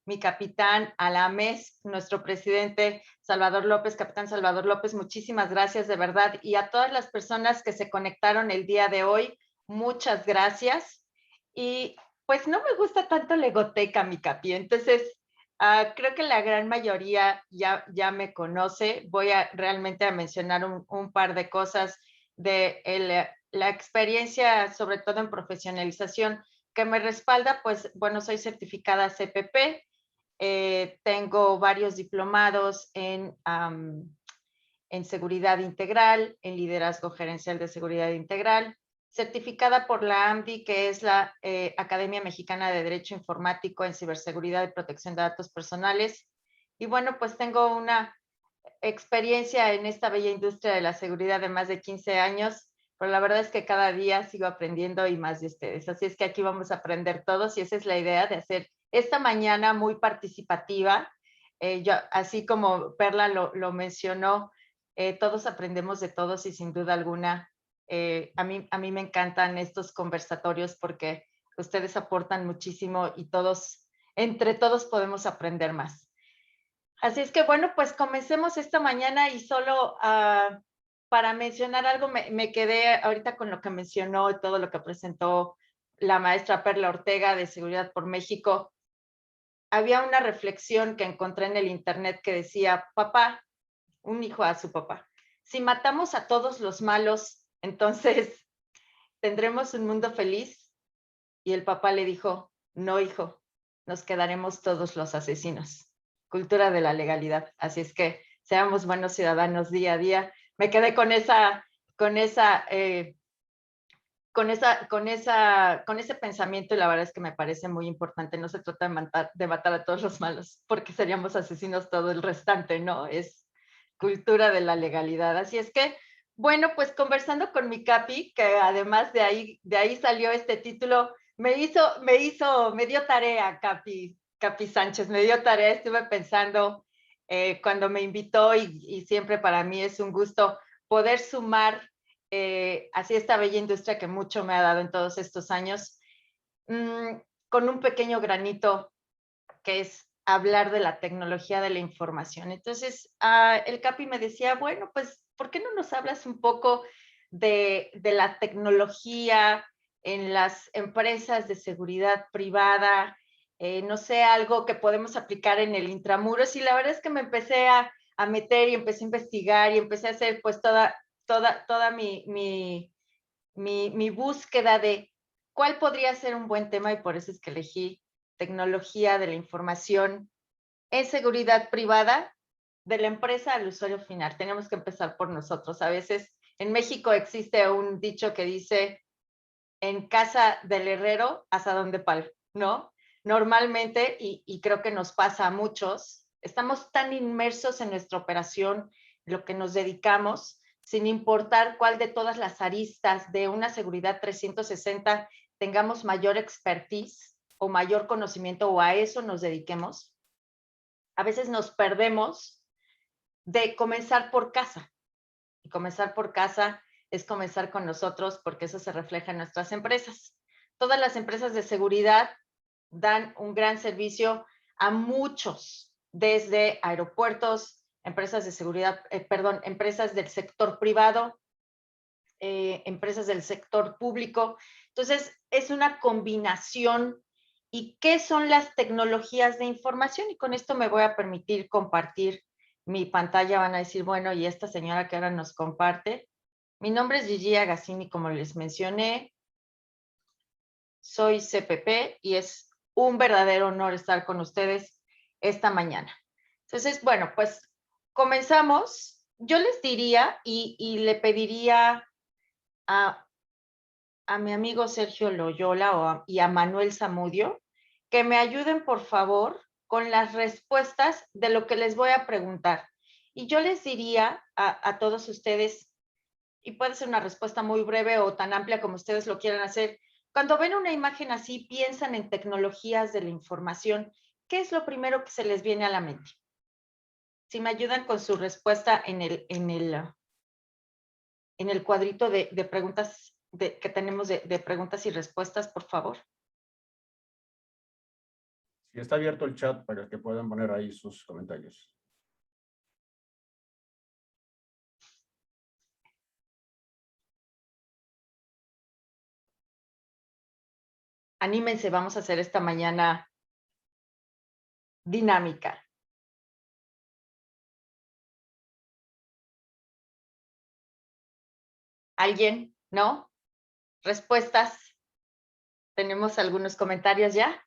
mi capitán, a la AMES, nuestro presidente Salvador López, capitán Salvador López, muchísimas gracias de verdad. Y a todas las personas que se conectaron el día de hoy, muchas gracias. Y pues no me gusta tanto la egoteca, mi capi, entonces creo que la gran mayoría ya me conoce. Voy realmente a mencionar un par de cosas de la experiencia, sobre todo en profesionalización, que me respalda. Pues bueno, soy certificada CPP, tengo varios diplomados en seguridad integral, en liderazgo gerencial de seguridad integral, certificada por la AMDI, que es la Academia Mexicana de Derecho Informático en Ciberseguridad y Protección de Datos Personales. Y bueno, pues tengo una experiencia en esta bella industria de la seguridad de más de 15 años, pero la verdad es que cada día sigo aprendiendo y más de ustedes. Así es que aquí vamos a aprender todos y esa es la idea de hacer esta mañana muy participativa. Yo, así como Perla lo mencionó, todos aprendemos de todos y sin duda alguna a mí me encantan estos conversatorios porque ustedes aportan muchísimo y entre todos podemos aprender más. Así es que bueno, pues comencemos esta mañana y solo para mencionar algo, me quedé ahorita con lo que mencionó y todo lo que presentó la maestra Perla Ortega de Seguridad por México. Había una reflexión que encontré en el internet que decía, papá, un hijo a su papá, si matamos a todos los malos, entonces, ¿tendremos un mundo feliz? Y el papá le dijo, no, hijo, nos quedaremos todos los asesinos. Cultura de la legalidad. Así es que seamos buenos ciudadanos día a día. Me quedé con ese pensamiento y la verdad es que me parece muy importante. No se trata de matar a todos los malos, porque seríamos asesinos todo el restante, ¿no? Es cultura de la legalidad. Así es que, bueno, pues conversando con mi capi, que además de ahí salió este título, me dio tarea, Capi Sánchez, me dio tarea, estuve pensando cuando me invitó y siempre para mí es un gusto poder sumar así esta bella industria que mucho me ha dado en todos estos años, con un pequeño granito que es hablar de la tecnología de la información. Entonces, el Capi me decía, bueno, pues, ¿por qué no nos hablas un poco de la tecnología en las empresas de seguridad privada? No sé, algo que podemos aplicar en el intramuros. Y la verdad es que me empecé a meter y empecé a investigar y empecé a hacer pues toda mi búsqueda de cuál podría ser un buen tema y por eso es que elegí tecnología de la información en seguridad privada de la empresa al usuario final. Tenemos que empezar por nosotros. A veces en México existe un dicho que dice, en casa del herrero, asadón de palo, ¿no? Normalmente, y creo que nos pasa a muchos, estamos tan inmersos en nuestra operación, lo que nos dedicamos, sin importar cuál de todas las aristas de una seguridad 360 tengamos mayor expertise o mayor conocimiento o a eso nos dediquemos. A veces nos perdemos de comenzar por casa. Y comenzar por casa es comenzar con nosotros porque eso se refleja en nuestras empresas. Todas las empresas de seguridad dan un gran servicio a muchos, desde aeropuertos, empresas de seguridad, empresas del sector privado, empresas del sector público. Entonces, es una combinación. ¿Y qué son las tecnologías de información? Y con esto me voy a permitir compartir mi pantalla. Van a decir, bueno, ¿y esta señora que ahora nos comparte? Mi nombre es Gigi Agassini, como les mencioné. Soy CPP y es un verdadero honor estar con ustedes esta mañana. Entonces, bueno, pues comenzamos. Yo les diría y le pediría a mi amigo Sergio Loyola y a Manuel Zamudio que me ayuden, por favor, con las respuestas de lo que les voy a preguntar. Y yo les diría a todos ustedes, y puede ser una respuesta muy breve o tan amplia como ustedes lo quieran hacer, cuando ven una imagen así, piensan en tecnologías de la información, ¿qué es lo primero que se les viene a la mente? Si me ayudan con su respuesta en el cuadrito de preguntas que tenemos de preguntas y respuestas, por favor. Sí, está abierto el chat para que puedan poner ahí sus comentarios. Anímense, vamos a hacer esta mañana dinámica. ¿Alguien? ¿No? ¿Respuestas? ¿Tenemos algunos comentarios ya?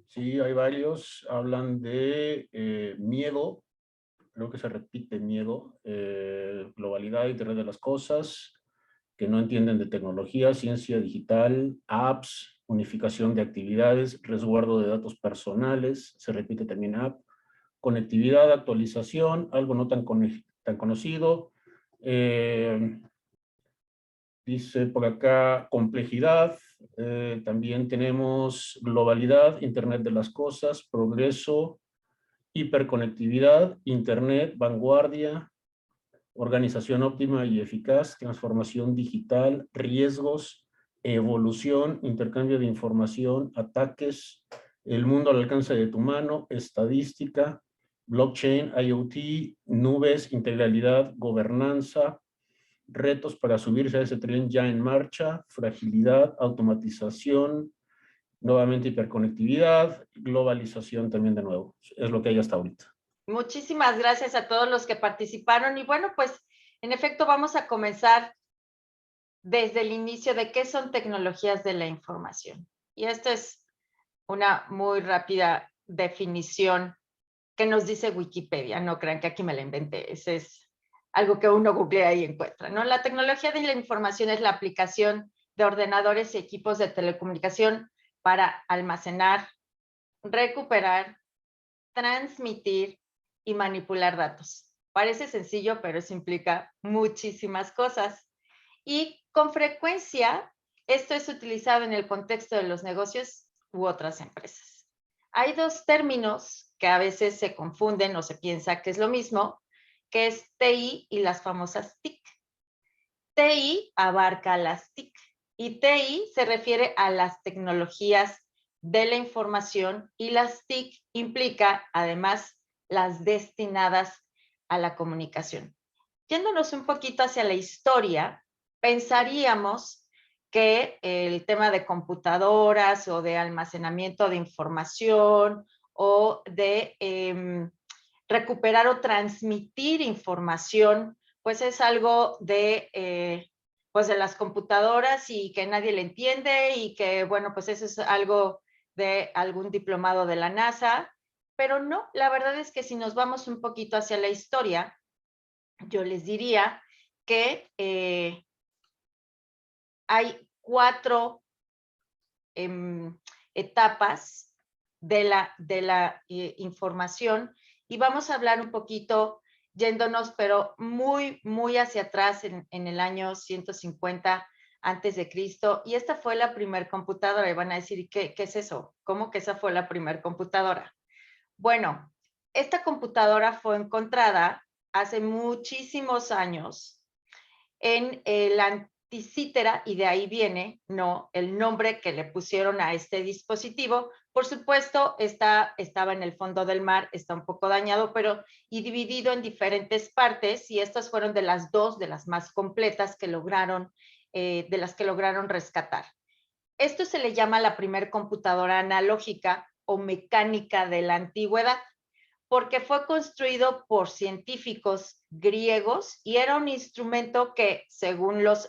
Sí, hay varios. Hablan de miedo. Creo que se repite miedo. Globalidad, Internet de las cosas, que no entienden de tecnología, ciencia digital, apps, unificación de actividades, resguardo de datos personales, se repite también app, conectividad, actualización, algo no tan conocido. Dice por acá complejidad, también tenemos globalidad, Internet de las cosas, progreso, hiperconectividad, Internet, vanguardia, organización óptima y eficaz, transformación digital, riesgos, evolución, intercambio de información, ataques, el mundo al alcance de tu mano, estadística, blockchain, IoT, nubes, integralidad, gobernanza, retos para subirse a ese tren ya en marcha, fragilidad, automatización, nuevamente hiperconectividad, globalización también de nuevo. Es lo que hay hasta ahorita. Muchísimas gracias a todos los que participaron. Y bueno, pues en efecto vamos a comenzar desde el inicio de qué son tecnologías de la información. Y esta es una muy rápida definición que nos dice Wikipedia. No crean que aquí me la inventé. Ese es algo que uno googlea y encuentra, ¿no? La tecnología de la información es la aplicación de ordenadores y equipos de telecomunicación para almacenar, recuperar, transmitir y manipular datos. Parece sencillo, pero eso implica muchísimas cosas. Y con frecuencia, esto es utilizado en el contexto de los negocios u otras empresas. Hay dos términos que a veces se confunden o se piensa que es lo mismo, que es TI y las famosas TIC. TI abarca las TIC y TI se refiere a las tecnologías de la información y las TIC implica además las destinadas a la comunicación. Yéndonos un poquito hacia la historia, pensaríamos que el tema de computadoras o de almacenamiento de información o de recuperar o transmitir información, pues es algo de las computadoras y que nadie le entiende y que, bueno, pues eso es algo de algún diplomado de la NASA, Pero no, la verdad es que si nos vamos un poquito hacia la historia, yo les diría que hay 4 etapas de la información, y vamos a hablar un poquito yéndonos, pero muy hacia atrás en el año 150 antes de Cristo, y esta fue la primer computadora. Y van a decir, ¿qué es eso? ¿Cómo que esa fue la primer computadora? Bueno, esta computadora fue encontrada hace muchísimos años en la Anticítera, y de ahí viene, ¿no?, el nombre que le pusieron a este dispositivo. Por supuesto, estaba en el fondo del mar, está un poco dañado, pero y dividido en diferentes partes, y estas fueron de las 2 de las más completas que lograron, de las que lograron rescatar. Esto se le llama la primer computadora analógica o mecánica de la antigüedad, porque fue construido por científicos griegos y era un instrumento que, según los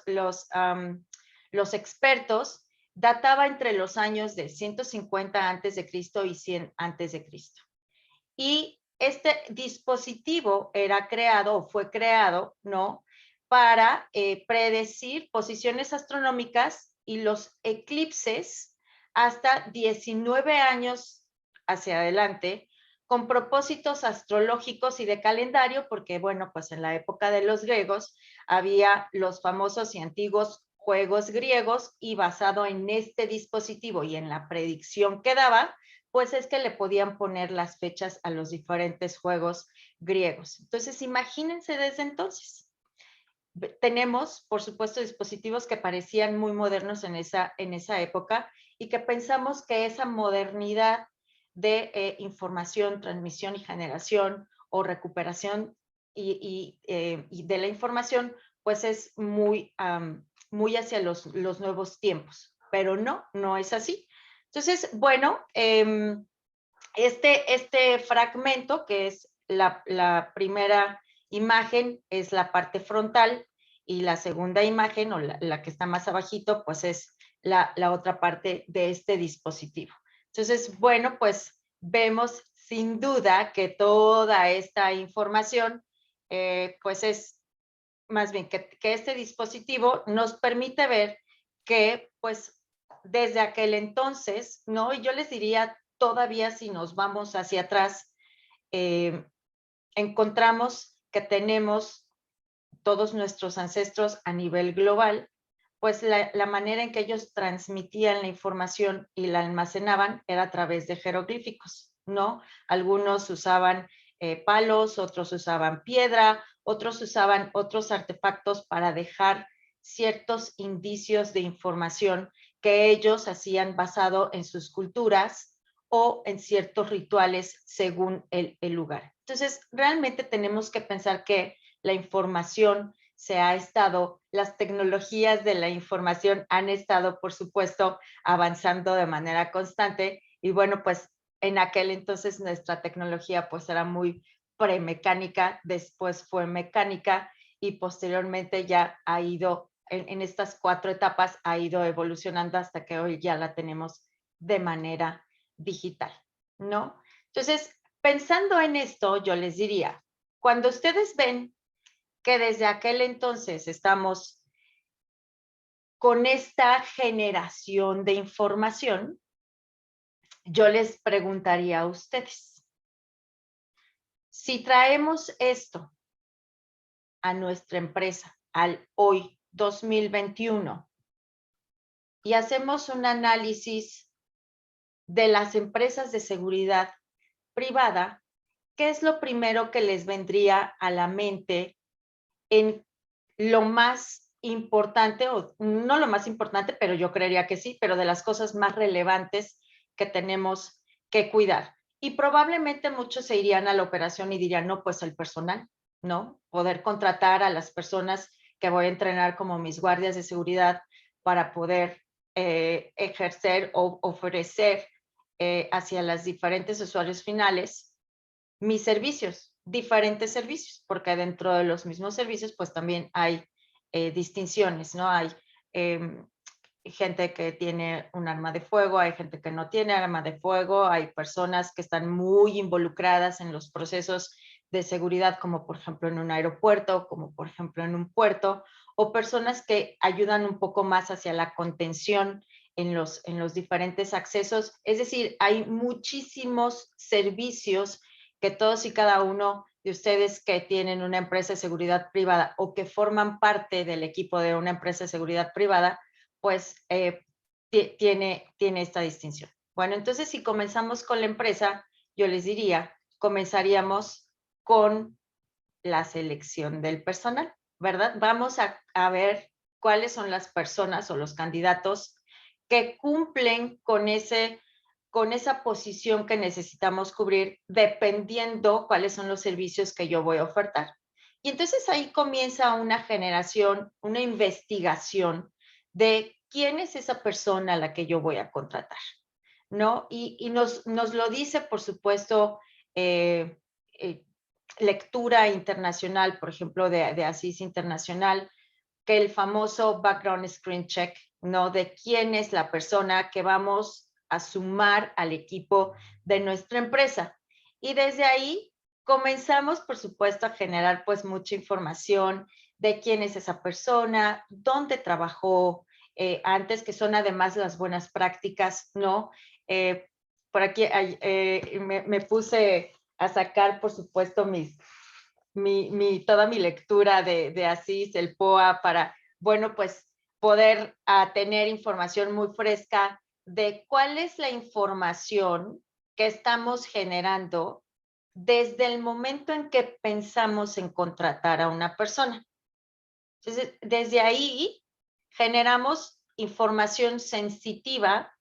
expertos, databa entre los años de 150 antes de Cristo y 100 antes de Cristo. Y este dispositivo era creado o fue creado, ¿no?, para predecir posiciones astronómicas y los eclipses hasta 19 años hacia adelante, con propósitos astrológicos y de calendario, porque, bueno, pues en la época de los griegos había los famosos y antiguos juegos griegos, y basado en este dispositivo y en la predicción que daba, pues es que le podían poner las fechas a los diferentes juegos griegos. Entonces, imagínense desde entonces. Tenemos, por supuesto, dispositivos que parecían muy modernos en esa época, y que pensamos que esa modernidad de información, transmisión y generación o recuperación y de la información, pues es muy hacia los nuevos tiempos, pero no es así. Entonces, bueno, este fragmento, que es la primera imagen, es la parte frontal, y la segunda imagen, o la que está más abajito, pues es la otra parte de este dispositivo. Entonces, bueno, pues vemos sin duda que toda esta información, pues es más bien que este dispositivo nos permite ver que, pues, desde aquel entonces, ¿no? Y yo les diría, todavía si nos vamos hacia atrás, encontramos que tenemos todos nuestros ancestros a nivel global, pues la manera en que ellos transmitían la información y la almacenaban era a través de jeroglíficos, ¿no? Algunos usaban palos, otros usaban piedra, otros usaban otros artefactos para dejar ciertos indicios de información que ellos hacían basado en sus culturas o en ciertos rituales según el lugar. Entonces, realmente tenemos que pensar que la información las tecnologías de la información han estado, por supuesto, avanzando de manera constante, y bueno, pues en aquel entonces nuestra tecnología pues era muy premecánica, después fue mecánica, y posteriormente ya ha ido, en estas 4 etapas, ha ido evolucionando hasta que hoy ya la tenemos de manera digital, ¿no? Entonces, pensando en esto, yo les diría, cuando ustedes ven que desde aquel entonces estamos con esta generación de información, yo les preguntaría a ustedes, si traemos esto a nuestra empresa, al hoy 2021, y hacemos un análisis de las empresas de seguridad privada, ¿qué es lo primero que les vendría a la mente en lo más importante, o no lo más importante, pero yo creería que sí, pero de las cosas más relevantes que tenemos que cuidar? Y probablemente muchos se irían a la operación y dirían, no, pues el personal, ¿no? Poder contratar a las personas que voy a entrenar como mis guardias de seguridad para poder ejercer o ofrecer hacia los diferentes usuarios finales mis servicios, diferentes servicios, porque dentro de los mismos servicios pues también hay distinciones, ¿no? Hay gente que tiene un arma de fuego, hay gente que no tiene arma de fuego, hay personas que están muy involucradas en los procesos de seguridad, como por ejemplo en un aeropuerto, como por ejemplo en un puerto, o personas que ayudan un poco más hacia la contención en los diferentes accesos. Es decir, hay muchísimos servicios que todos y cada uno de ustedes que tienen una empresa de seguridad privada o que forman parte del equipo de una empresa de seguridad privada, pues tiene esta distinción. Bueno, entonces si comenzamos con la empresa, yo les diría, comenzaríamos con la selección del personal, ¿verdad? Vamos a ver cuáles son las personas o los candidatos que cumplen con esa posición que necesitamos cubrir, dependiendo cuáles son los servicios que yo voy a ofertar. Y entonces ahí comienza una generación, una investigación de quién es esa persona a la que yo voy a contratar, ¿no? Y nos lo dice, por supuesto, lectura internacional, por ejemplo, de ASIS Internacional, que el famoso background screen check, ¿no? De quién es la persona que vamos a sumar al equipo de nuestra empresa. Y desde ahí comenzamos, por supuesto, a generar pues mucha información de quién es esa persona, dónde trabajó antes, que son además las buenas prácticas, ¿no? Por aquí me puse a sacar, por supuesto, toda mi lectura de Asís, el POA, para, bueno, pues poder tener información muy fresca de cuál es la información que estamos generando desde el momento en que pensamos en contratar a una persona. Entonces, desde ahí generamos información sensitiva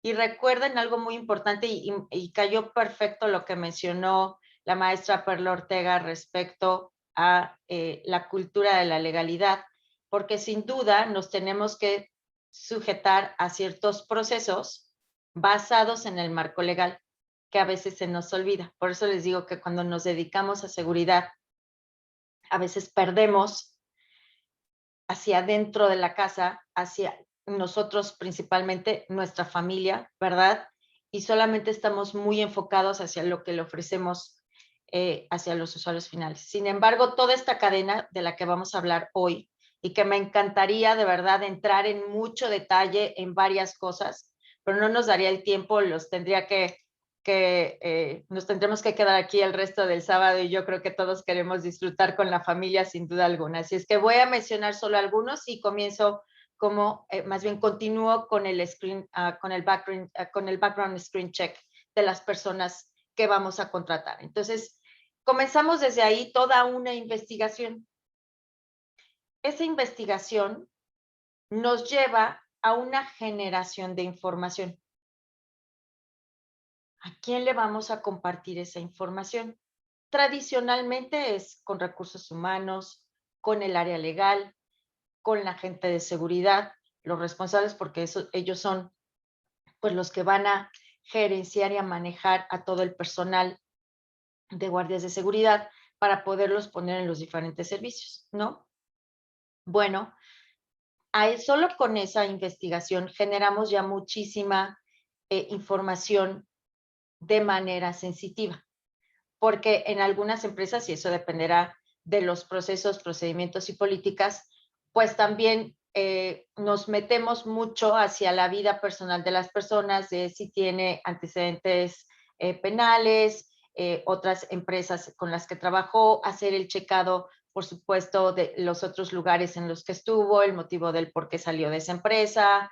y recuerden algo muy importante y cayó perfecto lo que mencionó la maestra Perla Ortega respecto a la cultura de la legalidad, porque sin duda nos tenemos que sujetar a ciertos procesos basados en el marco legal, que a veces se nos olvida. Por eso les digo que cuando nos dedicamos a seguridad, a veces perdemos hacia dentro de la casa, hacia nosotros principalmente, nuestra familia, ¿verdad? Y solamente estamos muy enfocados hacia lo que le ofrecemos hacia los usuarios finales. Sin embargo, toda esta cadena de la que vamos a hablar hoy y que me encantaría de verdad entrar en mucho detalle en varias cosas, pero no nos daría el tiempo, nos tendremos que quedar aquí el resto del sábado y yo creo que todos queremos disfrutar con la familia sin duda alguna. Así es que voy a mencionar solo algunos y comienzo más bien continúo con el background screen check de las personas que vamos a contratar. Entonces, comenzamos desde ahí toda una investigación. Esa investigación nos lleva a una generación de información. ¿A quién le vamos a compartir esa información? Tradicionalmente es con recursos humanos, con el área legal, con la gente de seguridad, los responsables, porque ellos son pues los que van a gerenciar y a manejar a todo el personal de guardias de seguridad para poderlos poner en los diferentes servicios, ¿no? Bueno, solo con esa investigación generamos ya muchísima información de manera sensitiva, porque en algunas empresas, y eso dependerá de los procesos, procedimientos y políticas, pues también nos metemos mucho hacia la vida personal de las personas, de si tiene antecedentes penales, otras empresas con las que trabajó, hacer el checado, por supuesto, de los otros lugares en los que estuvo, el motivo del por qué salió de esa empresa.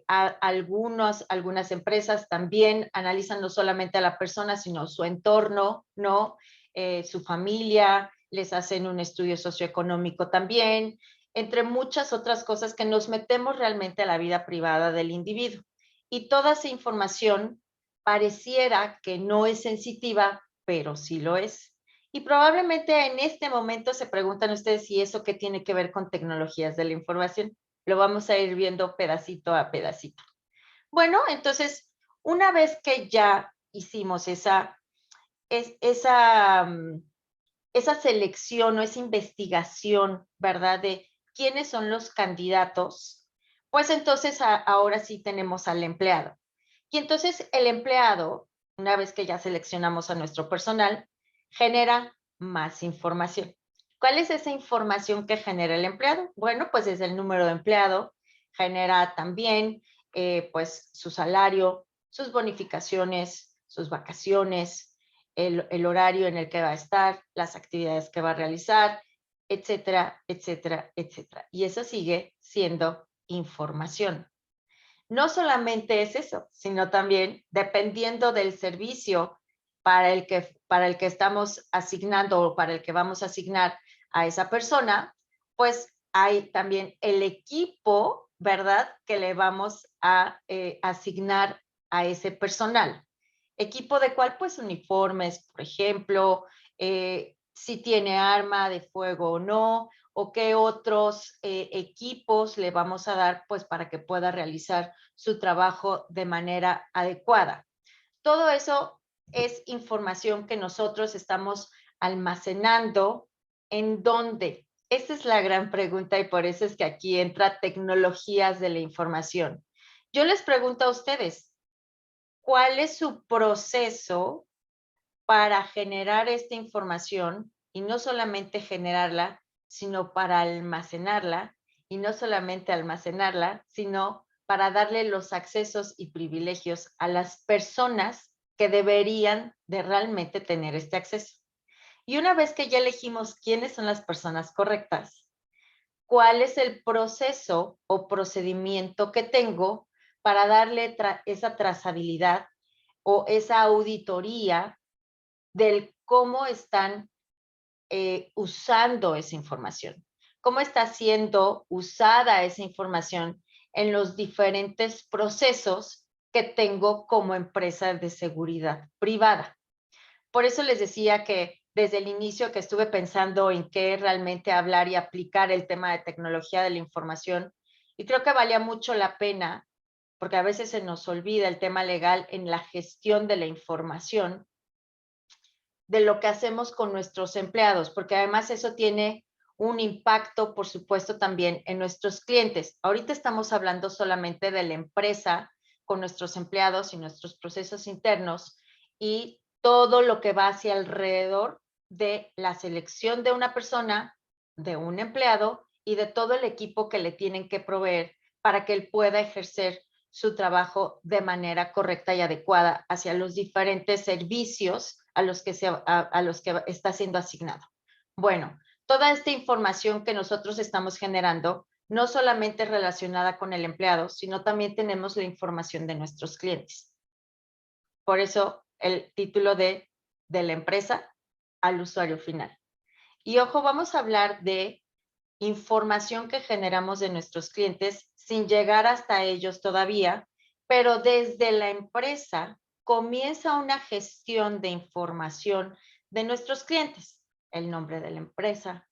Algunas empresas también analizan no solamente a la persona, sino su entorno, ¿no? Su familia, les hacen un estudio socioeconómico también, entre muchas otras cosas que nos metemos realmente a la vida privada del individuo. Y toda esa información pareciera que no es sensitiva, pero sí lo es. Y probablemente en este momento se preguntan ustedes si eso qué tiene que ver con tecnologías de la información. Lo vamos a ir viendo pedacito a pedacito. Bueno, entonces, una vez que ya hicimos esa selección o esa investigación, ¿verdad? De quiénes son los candidatos, pues entonces ahora sí tenemos al empleado. Y entonces el empleado, una vez que ya seleccionamos a nuestro personal, genera más información. ¿Cuál es esa información que genera el empleado? Bueno, pues es el número de empleado, genera también pues su salario, sus bonificaciones, sus vacaciones, el horario en el que va a estar, las actividades que va a realizar, etcétera, etcétera, etcétera. Y eso sigue siendo información. No solamente es eso, sino también dependiendo del servicio para el que estamos asignando o para el que vamos a asignar a esa persona, pues hay también el equipo, ¿verdad?, que le vamos a asignar a ese personal. ¿Equipo de cuál? Pues uniformes, por ejemplo, si tiene arma de fuego o no, o qué otros equipos le vamos a dar pues para que pueda realizar su trabajo de manera adecuada. Todo eso es información que nosotros estamos almacenando. ¿En dónde? Esa es la gran pregunta y por eso es que aquí entra tecnologías de la información. Yo les pregunto a ustedes, ¿cuál es su proceso para generar esta información? Y no solamente generarla, sino para almacenarla, y no solamente almacenarla, sino para darle los accesos y privilegios a las personas que deberían de realmente tener este acceso. Y una vez que ya elegimos quiénes son las personas correctas, ¿cuál es el proceso o procedimiento que tengo para darle esa trazabilidad o esa auditoría del cómo están usando esa información? ¿Cómo está siendo usada esa información en los diferentes procesos que tengo como empresa de seguridad privada? Por eso les decía que desde el inicio que estuve pensando en qué realmente hablar y aplicar el tema de tecnología de la información, y creo que valía mucho la pena, porque a veces se nos olvida el tema legal en la gestión de la información, de lo que hacemos con nuestros empleados, porque además eso tiene un impacto, por supuesto, también en nuestros clientes. Ahorita estamos hablando solamente de la empresa con nuestros empleados y nuestros procesos internos y todo lo que va hacia alrededor de la selección de una persona, de un empleado y de todo el equipo que le tienen que proveer para que él pueda ejercer su trabajo de manera correcta y adecuada hacia los diferentes servicios a los que está siendo asignado. Bueno, toda esta información que nosotros estamos generando no solamente relacionada con el empleado, sino también tenemos la información de nuestros clientes. Por eso el título de la empresa al usuario final. Y ojo, vamos a hablar de información que generamos de nuestros clientes sin llegar hasta ellos todavía, pero desde la empresa comienza una gestión de información de nuestros clientes, el nombre de la empresa,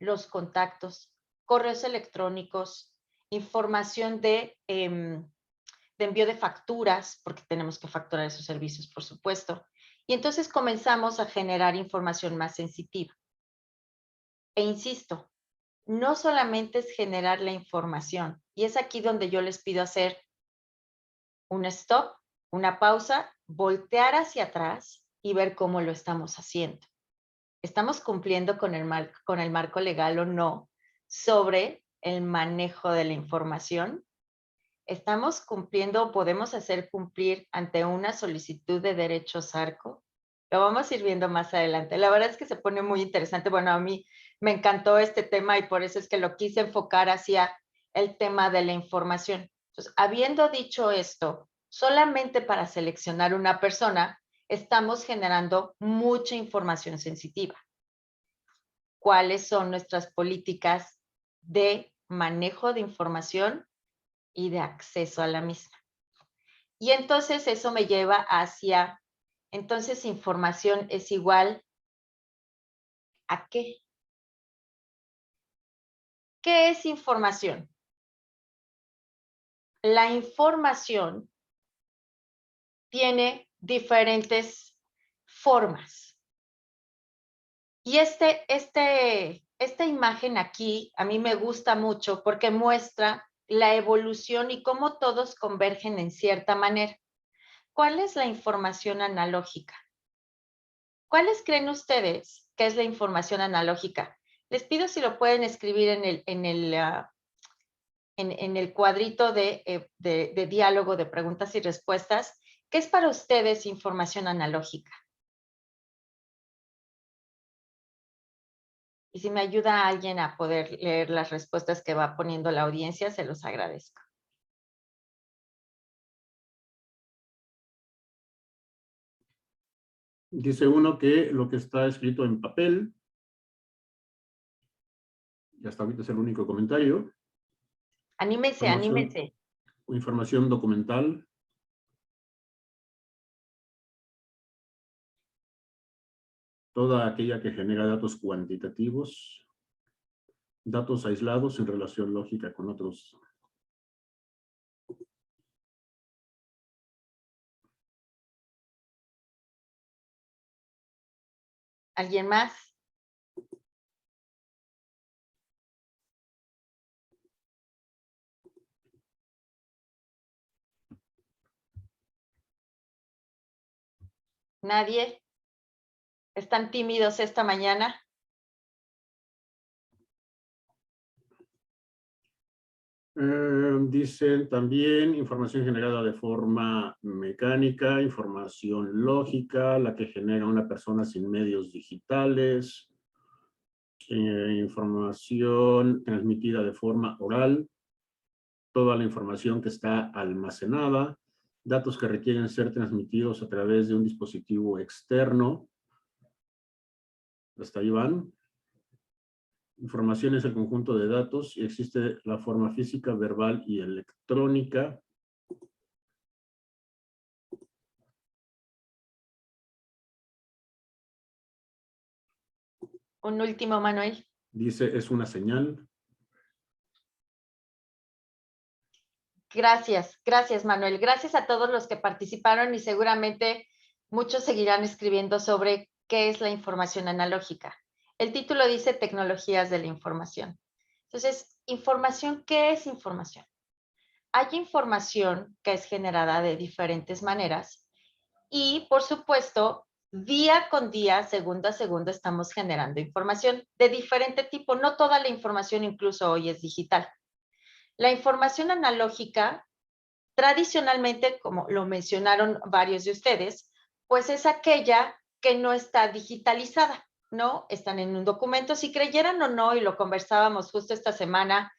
los contactos, correos electrónicos, información de envío de facturas, porque tenemos que facturar esos servicios, por supuesto. Y entonces comenzamos a generar información más sensitiva. E insisto, no solamente es generar la información, y es aquí donde yo les pido hacer un stop, una pausa, voltear hacia atrás y ver cómo lo estamos haciendo. ¿Estamos cumpliendo con el marco legal o no sobre el manejo de la información? ¿Estamos cumpliendo o podemos hacer cumplir ante una solicitud de derechos ARCO? Lo vamos a ir viendo más adelante. La verdad es que se pone muy interesante. Bueno, a mí me encantó este tema y por eso es que lo quise enfocar hacia el tema de la información. Entonces, habiendo dicho esto, solamente para seleccionar una persona, estamos generando mucha información sensitiva. ¿Cuáles son nuestras políticas de manejo de información y de acceso a la misma? Y entonces eso me lleva hacia, entonces información es igual ¿a qué? ¿Qué es información? La información tiene diferentes formas. Y esta imagen aquí a mí me gusta mucho porque muestra la evolución y cómo todos convergen en cierta manera. ¿Cuál es la información analógica? ¿Cuáles creen ustedes que es la información analógica? Les pido si lo pueden escribir en el cuadrito de diálogo de preguntas y respuestas. ¿Qué es para ustedes información analógica? Y si me ayuda alguien a poder leer las respuestas que va poniendo la audiencia, se los agradezco. Dice uno que lo que está escrito en papel, y hasta ahorita es el único comentario. Anímense, anímense. Información documental. Toda aquella que genera datos cuantitativos, datos aislados en relación lógica con otros. ¿Alguien más? ¿Nadie? ¿Están tímidos esta mañana? Dicen también información generada de forma mecánica, información lógica, la que genera una persona sin medios digitales, información transmitida de forma oral, toda la información que está almacenada, datos que requieren ser transmitidos a través de un dispositivo externo. Hasta ahí van. Información es el conjunto de datos y existe la forma física, verbal y electrónica. Un último, Manuel. Dice, es una señal. Gracias, gracias, Manuel. Gracias a todos los que participaron y seguramente muchos seguirán escribiendo sobre qué es la información analógica. El título dice Tecnologías de la Información. Entonces, información, ¿qué es información? Hay información que es generada de diferentes maneras y, por supuesto, día con día, segundo a segundo, estamos generando información de diferente tipo. No toda la información incluso hoy es digital. La información analógica, tradicionalmente, como lo mencionaron varios de ustedes, pues es aquella que no está digitalizada, ¿no? Están en un documento, si creyeran o no, y lo conversábamos justo esta semana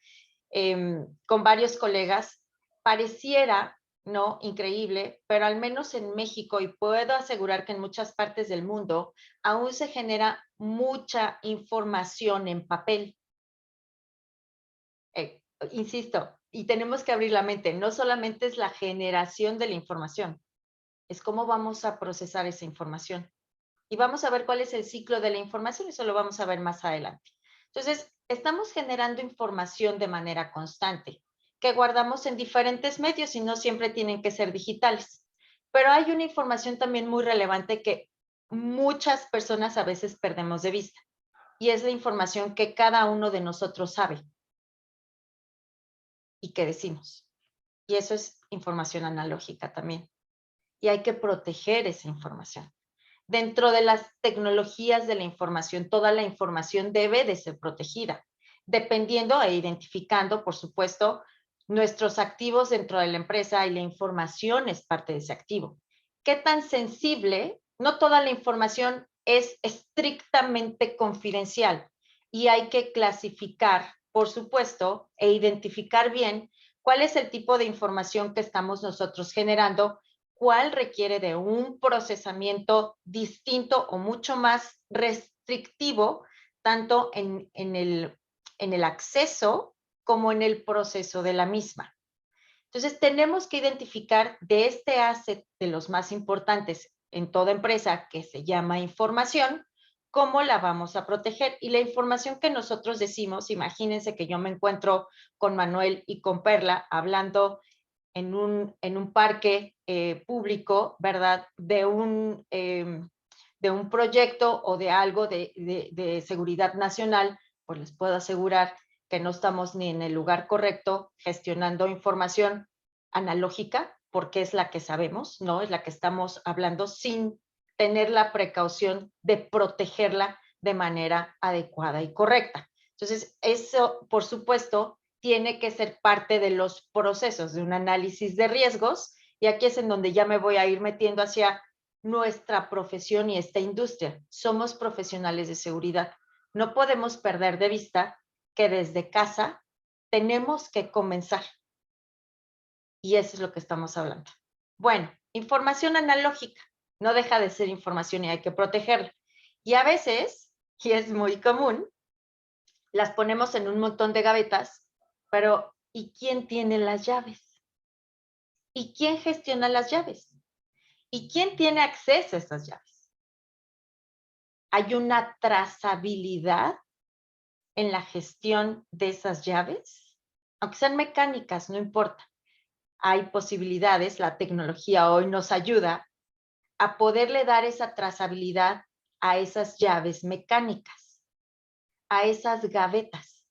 con varios colegas, pareciera, ¿no? Increíble, pero al menos en México, y puedo asegurar que en muchas partes del mundo, aún se genera mucha información en papel. Insisto, y tenemos que abrir la mente, no solamente es la generación de la información, es cómo vamos a procesar esa información. Y vamos a ver cuál es el ciclo de la información, eso lo vamos a ver más adelante. Entonces, estamos generando información de manera constante, que guardamos en diferentes medios y no siempre tienen que ser digitales. Pero hay una información también muy relevante que muchas personas a veces perdemos de vista, y es la información que cada uno de nosotros sabe y que decimos. Y eso es información analógica también. Y hay que proteger esa información. Dentro de las tecnologías de la información, toda la información debe de ser protegida, dependiendo e identificando, por supuesto, nuestros activos dentro de la empresa, y la información es parte de ese activo. ¿Qué tan sensible? No toda la información es estrictamente confidencial y hay que clasificar, por supuesto, e identificar bien cuál es el tipo de información que estamos nosotros generando, cuál requiere de un procesamiento distinto o mucho más restrictivo, tanto en el acceso como en el proceso de la misma. Entonces, tenemos que identificar de este asset de los más importantes en toda empresa, que se llama información, cómo la vamos a proteger. Y la información que nosotros decimos, imagínense que yo me encuentro con Manuel y con Perla hablando en un parque público, ¿verdad? De un proyecto o de algo de seguridad nacional, pues les puedo asegurar que no estamos ni en el lugar correcto gestionando información analógica, porque es la que sabemos, ¿no? Es la que estamos hablando sin tener la precaución de protegerla de manera adecuada y correcta. Entonces, eso, por supuesto, tiene que ser parte de los procesos de un análisis de riesgos, y aquí es en donde ya me voy a ir metiendo hacia nuestra profesión y esta industria. Somos profesionales de seguridad. No podemos perder de vista que desde casa tenemos que comenzar. Y eso es lo que estamos hablando. Bueno, información analógica no deja de ser información y hay que protegerla. Y a veces, y es muy común, las ponemos en un montón de gavetas, pero ¿y quién tiene las llaves? ¿Y quién gestiona las llaves? ¿Y quién tiene acceso a esas llaves? ¿Hay una trazabilidad en la gestión de esas llaves? Aunque sean mecánicas, no importa. Hay posibilidades, la tecnología hoy nos ayuda a poderle dar esa trazabilidad a esas llaves mecánicas, a esas gavetas,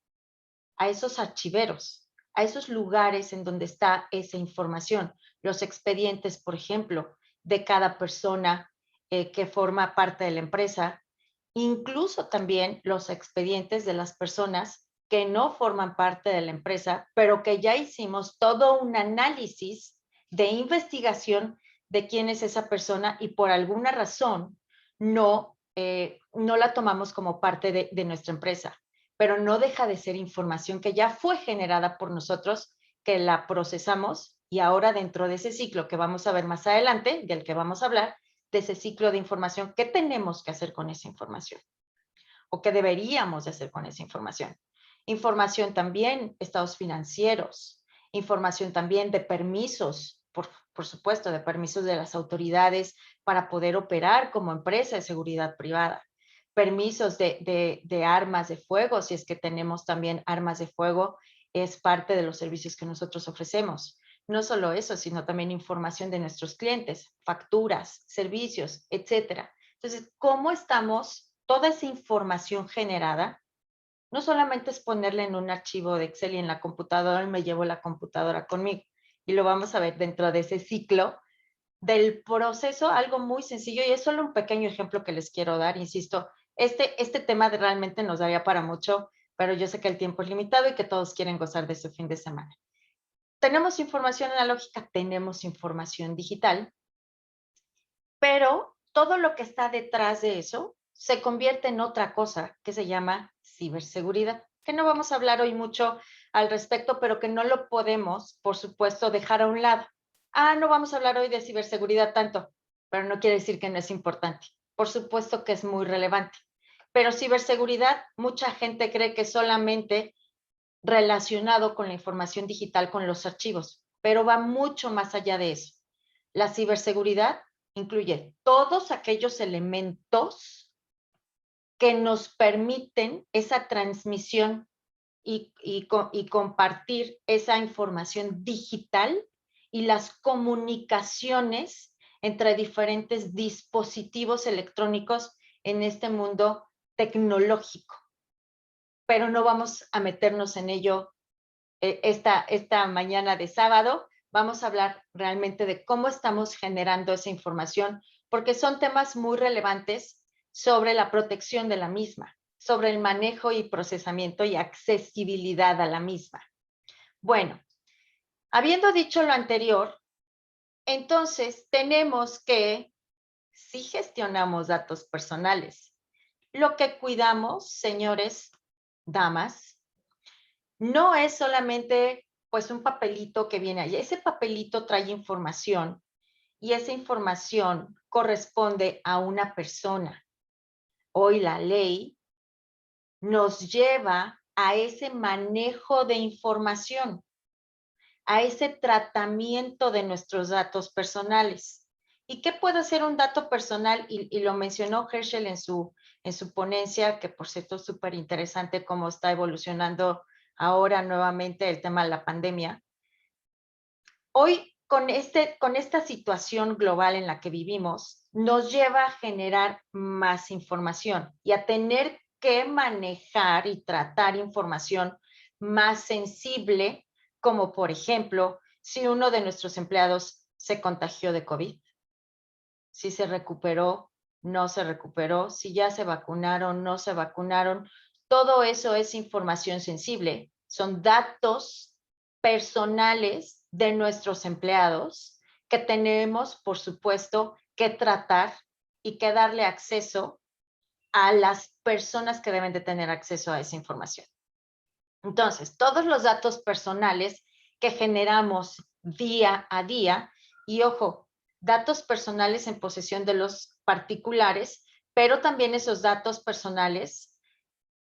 a esos archiveros, a esos lugares en donde está esa información. Los expedientes, por ejemplo, de cada persona que forma parte de la empresa, incluso también los expedientes de las personas que no forman parte de la empresa, pero que ya hicimos todo un análisis de investigación de quién es esa persona y por alguna razón no la tomamos como parte de nuestra empresa, pero no deja de ser información que ya fue generada por nosotros, que la procesamos y ahora dentro de ese ciclo que vamos a ver más adelante, del que vamos a hablar, de ese ciclo de información, ¿qué tenemos que hacer con esa información? ¿O qué deberíamos de hacer con esa información? Información también, estados financieros, información también de permisos, por supuesto, de permisos de las autoridades para poder operar como empresa de seguridad privada, permisos de armas de fuego, si es que tenemos también armas de fuego, es parte de los servicios que nosotros ofrecemos. No solo eso, sino también información de nuestros clientes, facturas, servicios, etcétera. Entonces, ¿cómo estamos? Toda esa información generada, no solamente es ponerla en un archivo de Excel y en la computadora, y me llevo la computadora conmigo. Y lo vamos a ver dentro de ese ciclo del proceso, algo muy sencillo, y es solo un pequeño ejemplo que les quiero dar, insisto, este tema realmente nos daría para mucho, pero yo sé que el tiempo es limitado y que todos quieren gozar de su fin de semana. Tenemos información analógica, tenemos información digital, pero todo lo que está detrás de eso se convierte en otra cosa que se llama ciberseguridad, que no vamos a hablar hoy mucho al respecto, pero que no lo podemos, por supuesto, dejar a un lado. No vamos a hablar hoy de ciberseguridad tanto, pero no quiere decir que no es importante. Por supuesto que es muy relevante, pero ciberseguridad, mucha gente cree que solamente relacionado con la información digital, con los archivos, pero va mucho más allá de eso. La ciberseguridad incluye todos aquellos elementos que nos permiten esa transmisión y compartir esa información digital y las comunicaciones entre diferentes dispositivos electrónicos en este mundo tecnológico. Pero no vamos a meternos en ello esta mañana de sábado. Vamos a hablar realmente de cómo estamos generando esa información, porque son temas muy relevantes sobre la protección de la misma, sobre el manejo y procesamiento y accesibilidad a la misma. Bueno, habiendo dicho lo anterior, entonces tenemos que, si gestionamos datos personales, lo que cuidamos, señores, damas, no es solamente pues un papelito que viene ahí. Ese papelito trae información y esa información corresponde a una persona. Hoy la ley nos lleva a ese manejo de información, a ese tratamiento de nuestros datos personales. ¿Y qué puede ser un dato personal? Y lo mencionó Herschel en su ponencia, que por cierto es súper interesante cómo está evolucionando ahora nuevamente el tema de la pandemia. Hoy, con esta situación global en la que vivimos, nos lleva a generar más información y a tener que manejar y tratar información más sensible, como por ejemplo, si uno de nuestros empleados se contagió de COVID, si se recuperó, no se recuperó, si ya se vacunaron, no se vacunaron. Todo eso es información sensible. Son datos personales de nuestros empleados que tenemos, por supuesto, que tratar y que darle acceso a las personas que deben de tener acceso a esa información. Entonces, todos los datos personales que generamos día a día, y ojo, datos personales en posesión de los particulares, pero también esos datos personales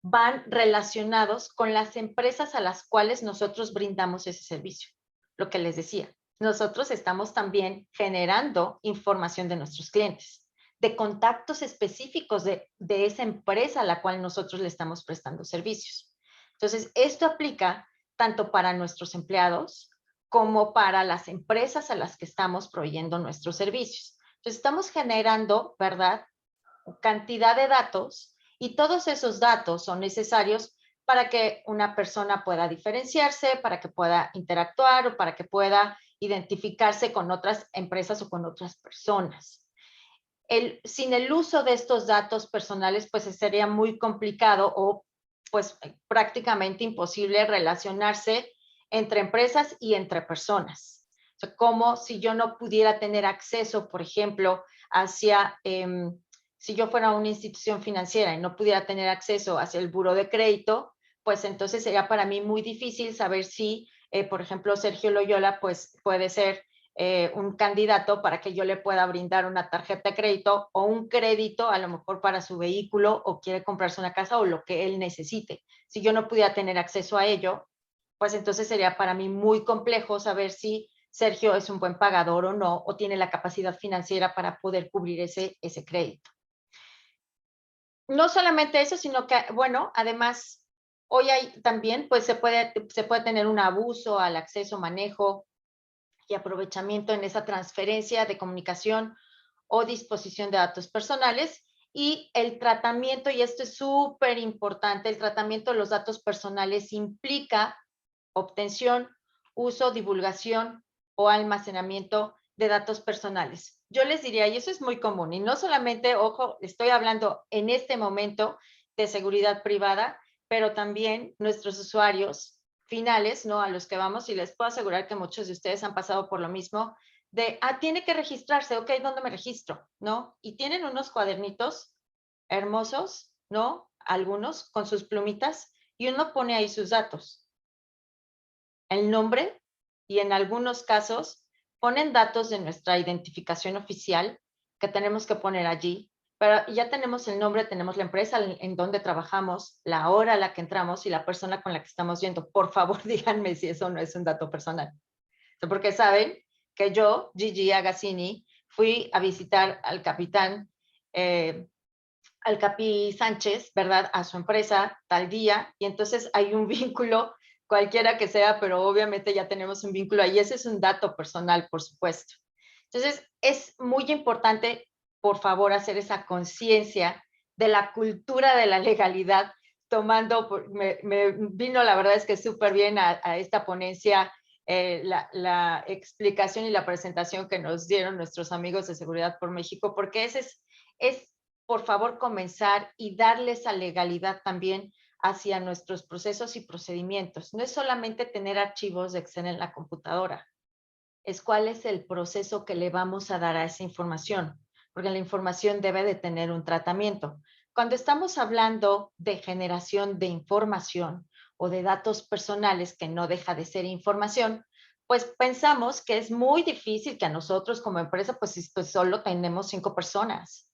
van relacionados con las empresas a las cuales nosotros brindamos ese servicio. Lo que les decía, nosotros estamos también generando información de nuestros clientes, de contactos específicos de esa empresa a la cual nosotros le estamos prestando servicios. Entonces, esto aplica tanto para nuestros empleados como para las empresas a las que estamos proveyendo nuestros servicios. Entonces, estamos generando, ¿verdad?, cantidad de datos, y todos esos datos son necesarios para que una persona pueda diferenciarse, para que pueda interactuar o para que pueda identificarse con otras empresas o con otras personas. Sin el uso de estos datos personales, pues sería muy complicado o pues prácticamente imposible relacionarse entre empresas y entre personas. O sea, como si yo no pudiera tener acceso, por ejemplo, hacia, si yo fuera una institución financiera y no pudiera tener acceso hacia el buró de crédito, pues entonces sería para mí muy difícil saber si, por ejemplo, Sergio Loyola, pues puede ser un candidato para que yo le pueda brindar una tarjeta de crédito o un crédito a lo mejor para su vehículo o quiere comprarse una casa o lo que él necesite. Si yo no pudiera tener acceso a ello, pues entonces sería para mí muy complejo saber si Sergio es un buen pagador o no, o tiene la capacidad financiera para poder cubrir ese crédito. No solamente eso, sino que, bueno, además, hoy hay también, pues se puede tener un abuso al acceso, manejo y aprovechamiento en esa transferencia de comunicación o disposición de datos personales, y el tratamiento, y esto es súper importante, el tratamiento de los datos personales implica obtención, uso, divulgación o almacenamiento de datos personales. Yo les diría, y eso es muy común, y no solamente, ojo, estoy hablando en este momento de seguridad privada, pero también nuestros usuarios finales, ¿no?, a los que vamos, y les puedo asegurar que muchos de ustedes han pasado por lo mismo, de, tiene que registrarse, ok, ¿dónde me registro? ¿No? Y tienen unos cuadernitos hermosos, ¿no? Algunos con sus plumitas, y uno pone ahí sus datos, el nombre, y en algunos casos ponen datos de nuestra identificación oficial que tenemos que poner allí, pero ya tenemos el nombre, tenemos la empresa en donde trabajamos, la hora a la que entramos y la persona con la que estamos yendo. Por favor, díganme si eso no es un dato personal. Porque saben que yo, Gigi Agassini, fui a visitar al capitán, al Capi Sánchez, ¿verdad?, a su empresa tal día, y entonces hay un vínculo, cualquiera que sea, pero obviamente ya tenemos un vínculo ahí. Ese es un dato personal, por supuesto. Entonces, es muy importante, por favor, hacer esa conciencia de la cultura de la legalidad, tomando, me vino, la verdad es que súper bien a esta ponencia la explicación y la presentación que nos dieron nuestros amigos de Seguridad por México, porque ese es por favor, comenzar y darle esa legalidad también hacia nuestros procesos y procedimientos. No es solamente tener archivos de Excel en la computadora, es cuál es el proceso que le vamos a dar a esa información, porque la información debe de tener un tratamiento. Cuando estamos hablando de generación de información o de datos personales, que no deja de ser información, pues pensamos que es muy difícil que a nosotros como empresa, pues solo tenemos 5 personas.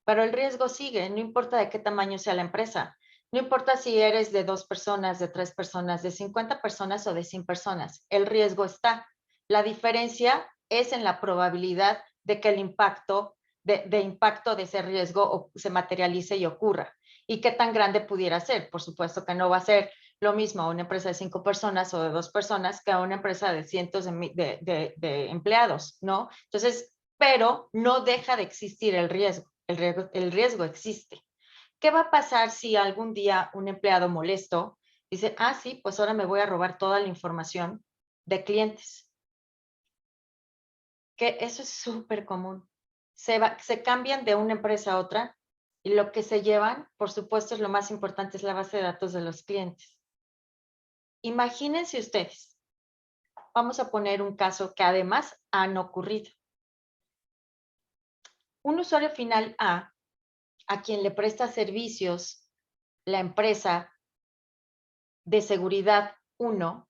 Pero el riesgo sigue, no importa de qué tamaño sea la empresa. No importa si eres de 2 personas, de 3 personas, de 50 personas o de 100 personas. El riesgo está. La diferencia es en la probabilidad de que el impacto de ese riesgo se materialice y ocurra. ¿Y qué tan grande pudiera ser? Por supuesto que no va a ser lo mismo a una empresa de 5 personas o de 2 personas que a una empresa de cientos de empleados, ¿no? Entonces, pero no deja de existir el riesgo. El riesgo existe. ¿Qué va a pasar si algún día un empleado molesto Dice, ah, sí, pues ahora me voy a robar toda la información de clientes. Que eso es súper común. Se cambian de una empresa a otra y lo que se llevan, por supuesto, es lo más importante, es la base de datos de los clientes. Imagínense ustedes, vamos a poner un caso que además han ocurrido. Un usuario final A quien le presta servicios la empresa de seguridad 1,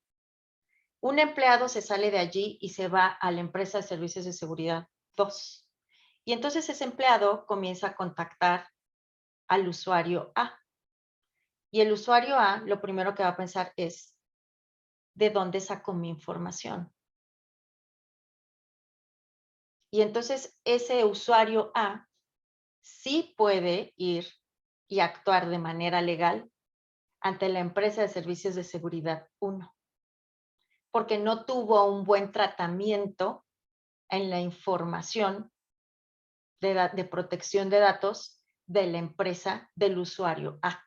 un empleado se sale de allí y se va a la empresa de servicios de seguridad 2. Y entonces ese empleado comienza a contactar al usuario A. Y el usuario A lo primero que va a pensar es, ¿de dónde saco mi información? Y entonces ese usuario A sí puede ir y actuar de manera legal ante la empresa de servicios de seguridad 1, porque no tuvo un buen tratamiento en la información de protección de datos de la empresa del usuario A.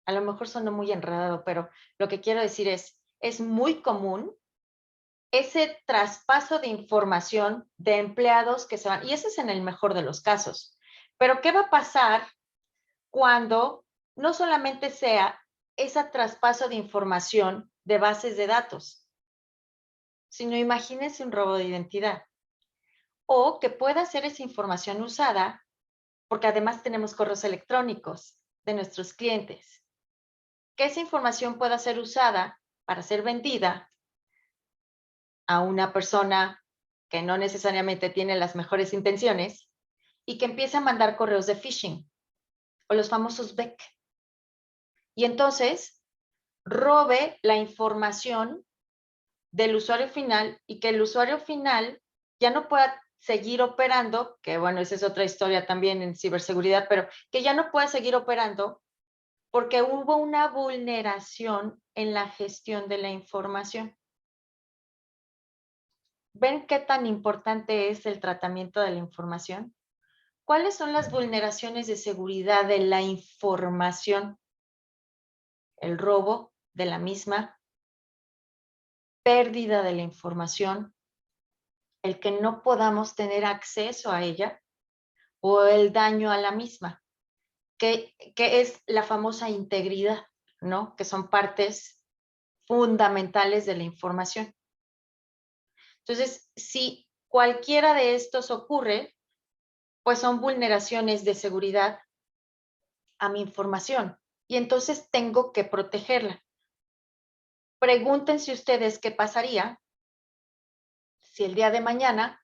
A lo mejor suena muy enredado, pero lo que quiero decir es muy común ese traspaso de información de empleados que se van, y ese es en el mejor de los casos. Pero ¿qué va a pasar cuando no solamente sea ese traspaso de información de bases de datos, sino imagínense un robo de identidad? O que pueda ser esa información usada, porque además tenemos correos electrónicos de nuestros clientes, que esa información pueda ser usada para ser vendida a una persona que no necesariamente tiene las mejores intenciones y que empiece a mandar correos de phishing o los famosos BEC. Y entonces robe la información del usuario final y que el usuario final ya no pueda seguir operando, que bueno, esa es otra historia también en ciberseguridad, pero que ya no pueda seguir operando porque hubo una vulneración en la gestión de la información. ¿Ven qué tan importante es el tratamiento de la información? ¿Cuáles son las vulneraciones de seguridad de la información? El robo de la misma, pérdida de la información, el que no podamos tener acceso a ella o el daño a la misma, que es la famosa integridad, ¿no? Que son partes fundamentales de la información. Entonces, si cualquiera de estos ocurre, pues son vulneraciones de seguridad a mi información y entonces tengo que protegerla. Pregúntense ustedes qué pasaría si el día de mañana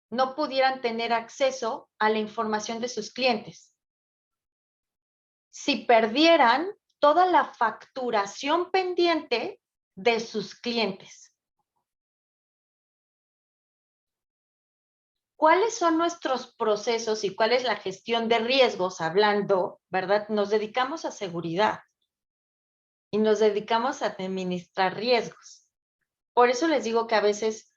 no pudieran tener acceso a la información de sus clientes. Si perdieran toda la facturación pendiente de sus clientes. ¿Cuáles son nuestros procesos y cuál es la gestión de riesgos? Hablando, ¿verdad? Nos dedicamos a seguridad y nos dedicamos a administrar riesgos. Por eso les digo que a veces,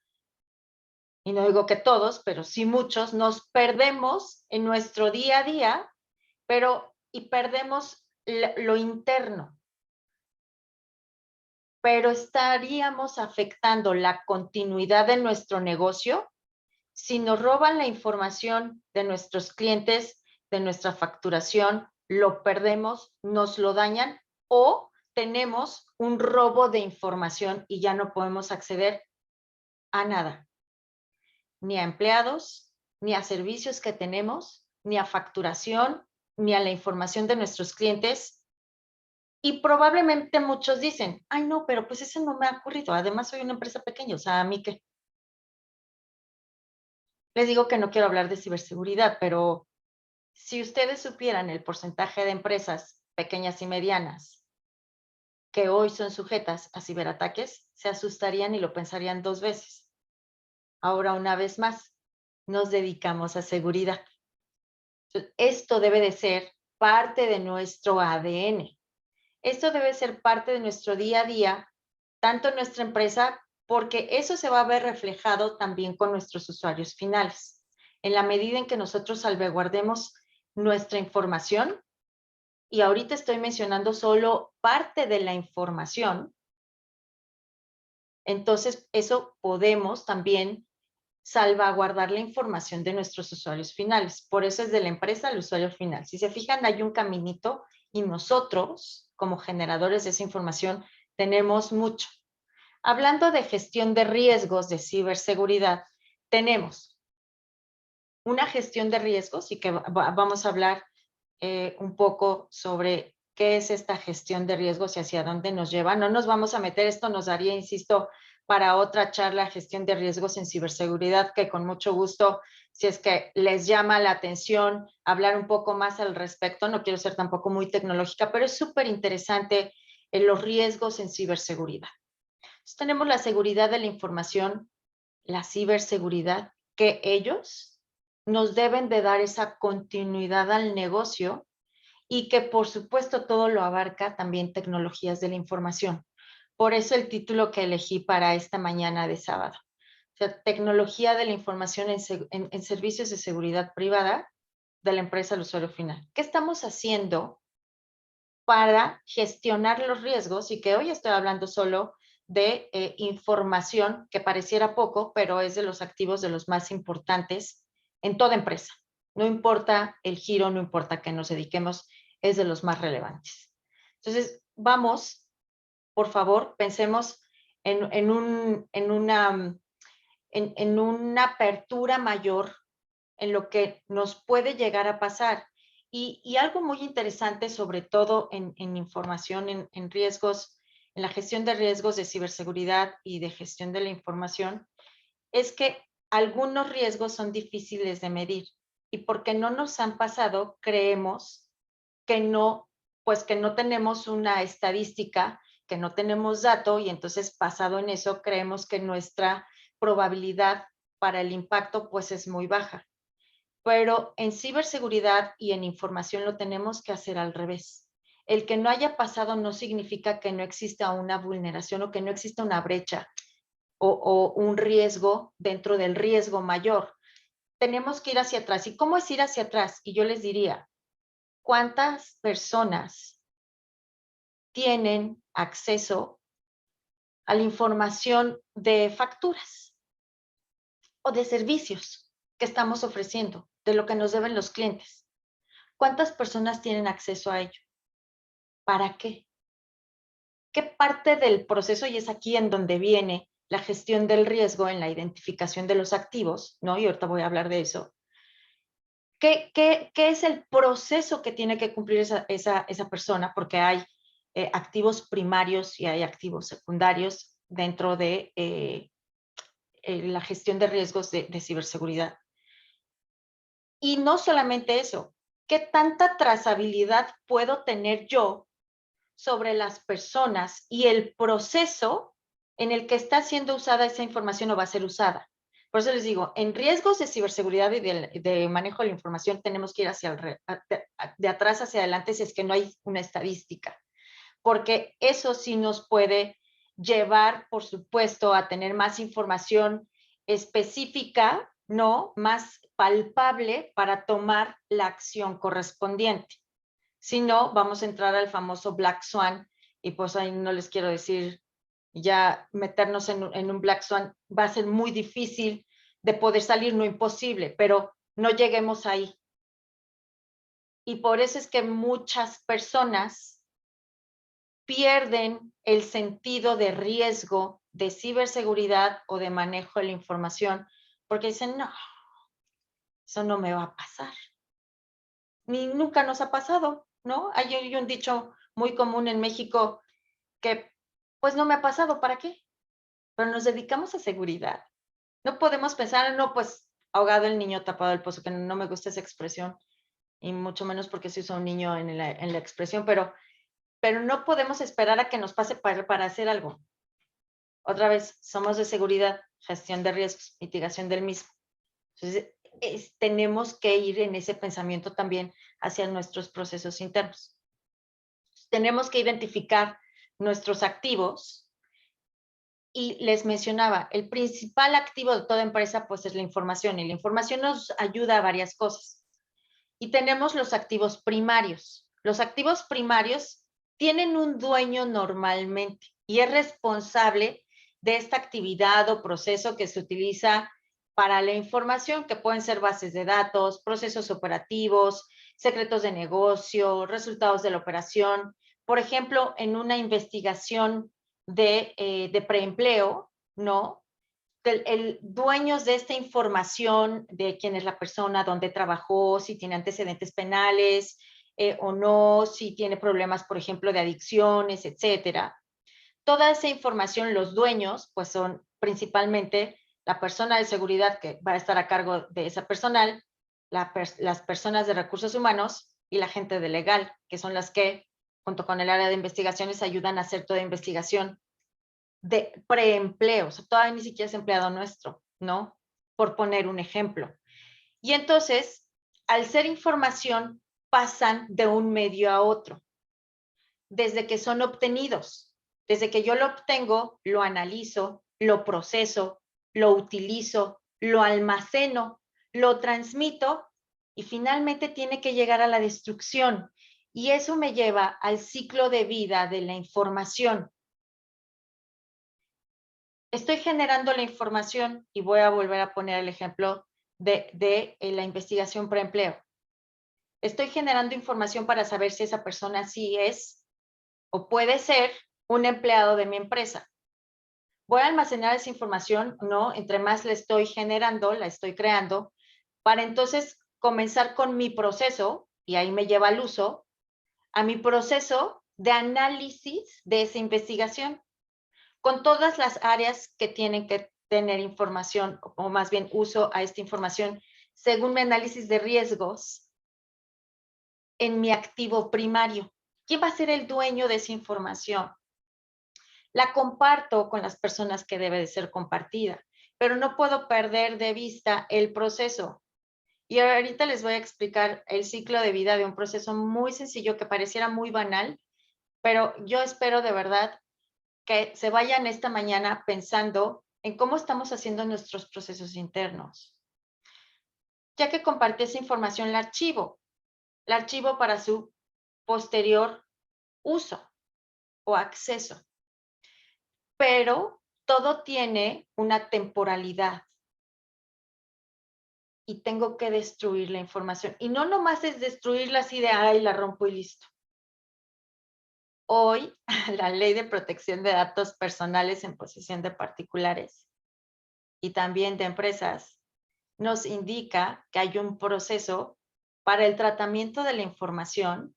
y no digo que todos, pero sí muchos, nos perdemos en nuestro día a día, y perdemos lo interno. Pero estaríamos afectando la continuidad de nuestro negocio si nos roban la información de nuestros clientes, de nuestra facturación, lo perdemos, nos lo dañan o tenemos un robo de información y ya no podemos acceder a nada, ni a empleados, ni a servicios que tenemos, ni a facturación, ni a la información de nuestros clientes. Y probablemente muchos dicen, ay no, pero pues eso no me ha ocurrido, además soy una empresa pequeña, o sea, ¿a mí qué? Les digo que no quiero hablar de ciberseguridad, pero si ustedes supieran el porcentaje de empresas pequeñas y medianas que hoy son sujetas a ciberataques, se asustarían y lo pensarían 2 veces. Ahora, una vez más, nos dedicamos a seguridad. Esto debe de ser parte de nuestro ADN. Esto debe ser parte de nuestro día a día, tanto en nuestra empresa, porque eso se va a ver reflejado también con nuestros usuarios finales. En la medida en que nosotros salvaguardemos nuestra información, y ahorita estoy mencionando solo parte de la información, entonces eso podemos también salvaguardar la información de nuestros usuarios finales. Por eso es de la empresa al usuario final. Si se fijan, hay un caminito y nosotros, como generadores de esa información, tenemos mucho. Hablando de gestión de riesgos de ciberseguridad, tenemos una gestión de riesgos y que vamos a hablar un poco sobre qué es esta gestión de riesgos y hacia dónde nos lleva. No nos vamos a meter, esto nos daría, insisto, para otra charla, gestión de riesgos en ciberseguridad, que con mucho gusto, si es que les llama la atención, hablar un poco más al respecto. No quiero ser tampoco muy tecnológica, pero es súper interesante los riesgos en ciberseguridad. Entonces, tenemos la seguridad de la información, la ciberseguridad, que ellos nos deben de dar esa continuidad al negocio y que por supuesto todo lo abarca también tecnologías de la información. Por eso el título que elegí para esta mañana de sábado. O sea, tecnología de la información en servicios de seguridad privada de la empresa al usuario final. ¿Qué estamos haciendo para gestionar los riesgos? Y que hoy estoy hablando solo de información, que pareciera poco, pero es de los activos de los más importantes en toda empresa. No importa el giro, no importa que nos dediquemos, es de los más relevantes. Entonces, vamos, por favor, pensemos en una apertura mayor en lo que nos puede llegar a pasar. Y algo muy interesante, sobre todo en información, en riesgos, en la gestión de riesgos de ciberseguridad y de gestión de la información, es que algunos riesgos son difíciles de medir. Y porque no nos han pasado, creemos que no, pues que no tenemos una estadística, que no tenemos dato, y entonces basado en eso creemos que nuestra probabilidad para el impacto pues es muy baja. Pero en ciberseguridad y en información lo tenemos que hacer al revés. El que no haya pasado no significa que no exista una vulneración o que no exista una brecha o un riesgo dentro del riesgo mayor. Tenemos que ir hacia atrás. ¿Y cómo es ir hacia atrás? Y yo les diría, ¿cuántas personas tienen acceso a la información de facturas o de servicios que estamos ofreciendo, de lo que nos deben los clientes? ¿Cuántas personas tienen acceso a ello? ¿Para qué? ¿Qué parte del proceso? Y es aquí en donde viene la gestión del riesgo en la identificación de los activos, ¿no? Y ahorita voy a hablar de eso. ¿Qué es el proceso que tiene que cumplir esa persona? Porque hay activos primarios y hay activos secundarios dentro de la gestión de riesgos de ciberseguridad. Y no solamente eso, ¿qué tanta trazabilidad puedo tener yo sobre las personas y el proceso en el que está siendo usada esa información o va a ser usada? Por eso les digo, en riesgos de ciberseguridad y de manejo de la información tenemos que ir de atrás hacia adelante si es que no hay una estadística, porque eso sí nos puede llevar, por supuesto, a tener más información específica, ¿no? Más palpable para tomar la acción correspondiente. Si no, vamos a entrar al famoso Black Swan, y pues ahí no les quiero decir, ya meternos en un Black Swan va a ser muy difícil de poder salir, no imposible, pero no lleguemos ahí. Y por eso es que muchas personas pierden el sentido de riesgo de ciberseguridad o de manejo de la información, porque dicen, no, eso no me va a pasar. Ni nunca nos ha pasado, ¿no? Hay un dicho muy común en México que, pues no me ha pasado, ¿para qué? Pero nos dedicamos a seguridad. No podemos pensar, no, pues ahogado el niño tapado el pozo, que no me gusta esa expresión, y mucho menos porque se usa un niño en la expresión, pero no podemos esperar a que nos pase para hacer algo. Otra vez, somos de seguridad, gestión de riesgos, mitigación del mismo. Entonces, tenemos que ir en ese pensamiento también hacia nuestros procesos internos. Tenemos que identificar nuestros activos y les mencionaba, el principal activo de toda empresa pues es la información, y la información nos ayuda a varias cosas. Y tenemos los activos primarios. Los activos primarios tienen un dueño normalmente y es responsable de esta actividad o proceso que se utiliza para la información, que pueden ser bases de datos, procesos operativos, secretos de negocio, resultados de la operación. Por ejemplo, en una investigación de preempleo, ¿no? Dueños de esta información, de quién es la persona, dónde trabajó, si tiene antecedentes penales o no, si tiene problemas, por ejemplo, de adicciones, etcétera. Toda esa información, los dueños, pues son principalmente la persona de seguridad que va a estar a cargo de esa personal, las personas de recursos humanos y la gente de legal, que son las que, junto con el área de investigaciones, ayudan a hacer toda investigación de preempleo. O sea, todavía ni siquiera es empleado nuestro, ¿no? Por poner un ejemplo. Y entonces, al ser información, pasan de un medio a otro, desde que son obtenidos. Desde que yo lo obtengo, lo analizo, lo proceso, lo utilizo, lo almaceno, lo transmito y finalmente tiene que llegar a la destrucción. Y eso me lleva al ciclo de vida de la información. Estoy generando la información y voy a volver a poner el ejemplo de la investigación preempleo. Estoy generando información para saber si esa persona sí es o puede ser un empleado de mi empresa. Voy a almacenar esa información, ¿no? Entre más la estoy generando, la estoy creando, para entonces comenzar con mi proceso, y ahí me lleva al uso, a mi proceso de análisis de esa investigación, con todas las áreas que tienen que tener información, o más bien uso a esta información, según mi análisis de riesgos en mi activo primario. ¿Quién va a ser el dueño de esa información? La comparto con las personas que debe de ser compartida, pero no puedo perder de vista el proceso. Y ahorita les voy a explicar el ciclo de vida de un proceso muy sencillo que pareciera muy banal, pero yo espero de verdad que se vayan esta mañana pensando en cómo estamos haciendo nuestros procesos internos. Ya que compartí esa información, la archivo para su posterior uso o acceso. Pero todo tiene una temporalidad y tengo que destruir la información. Y no nomás es destruirla así de, ay, la rompo y listo. Hoy, la Ley de Protección de Datos Personales en posesión de particulares y también de empresas nos indica que hay un proceso para el tratamiento de la información,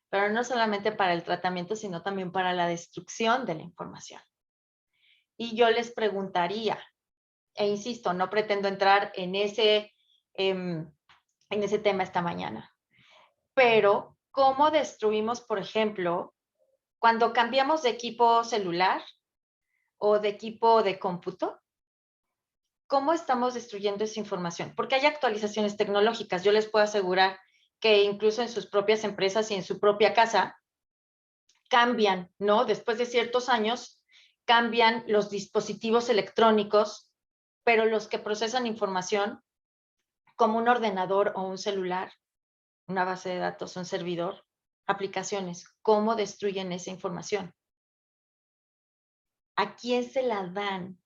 pero no solamente para el tratamiento, sino también para la destrucción de la información. Y yo les preguntaría, e insisto, no pretendo entrar en ese tema esta mañana, pero ¿cómo destruimos, por ejemplo, cuando cambiamos de equipo celular o de equipo de cómputo? ¿Cómo estamos destruyendo esa información? Porque hay actualizaciones tecnológicas. Yo les puedo asegurar que incluso en sus propias empresas y en su propia casa cambian, ¿no? Después de ciertos años, cambian los dispositivos electrónicos, pero los que procesan información, como un ordenador o un celular, una base de datos, un servidor, aplicaciones, ¿cómo destruyen esa información? ¿A quién se la dan?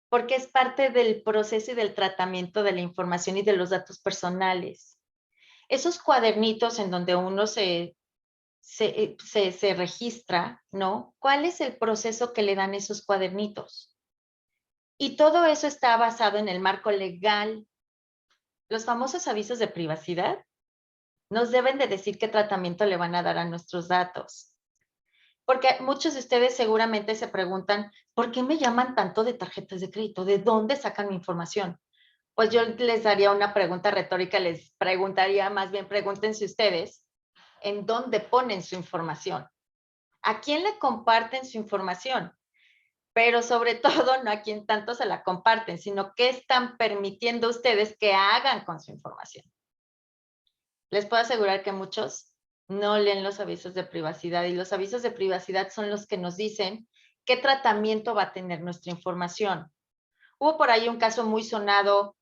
Porque es parte del proceso y del tratamiento de la información y de los datos personales. Esos cuadernitos en donde uno se registra, ¿no? ¿Cuál es el proceso que le dan esos cuadernitos? Y todo eso está basado en el marco legal. Los famosos avisos de privacidad nos deben de decir qué tratamiento le van a dar a nuestros datos. Porque muchos de ustedes seguramente se preguntan, ¿por qué me llaman tanto de tarjetas de crédito? ¿De dónde sacan mi información? Pues yo les daría una pregunta retórica, les preguntaría, más bien pregúntense ustedes, ¿en dónde ponen su información? ¿A quién le comparten su información? Pero sobre todo, no a quién tanto se la comparten, sino qué están permitiendo ustedes que hagan con su información. Les puedo asegurar que muchos no leen los avisos de privacidad, y los avisos de privacidad son los que nos dicen qué tratamiento va a tener nuestra información. Hubo por ahí un caso muy sonado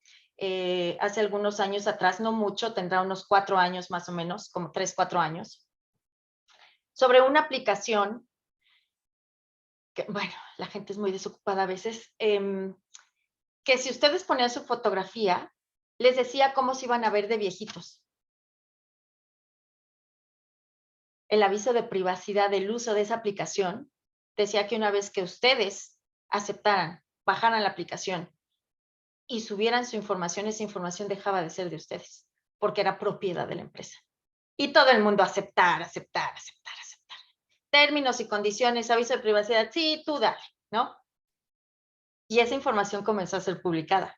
hace algunos años atrás, no mucho, tendrá unos 4 años más o menos, como 3, 4 años, sobre una aplicación que, bueno, la gente es muy desocupada a veces, que si ustedes ponían su fotografía, les decía cómo se iban a ver de viejitos. El aviso de privacidad del uso de esa aplicación decía que una vez que ustedes aceptaran, bajaran la aplicación y subieran su información, esa información dejaba de ser de ustedes, porque era propiedad de la empresa. Y todo el mundo aceptar. Términos y condiciones, aviso de privacidad, sí, tú dale, ¿no? Y esa información comenzó a ser publicada.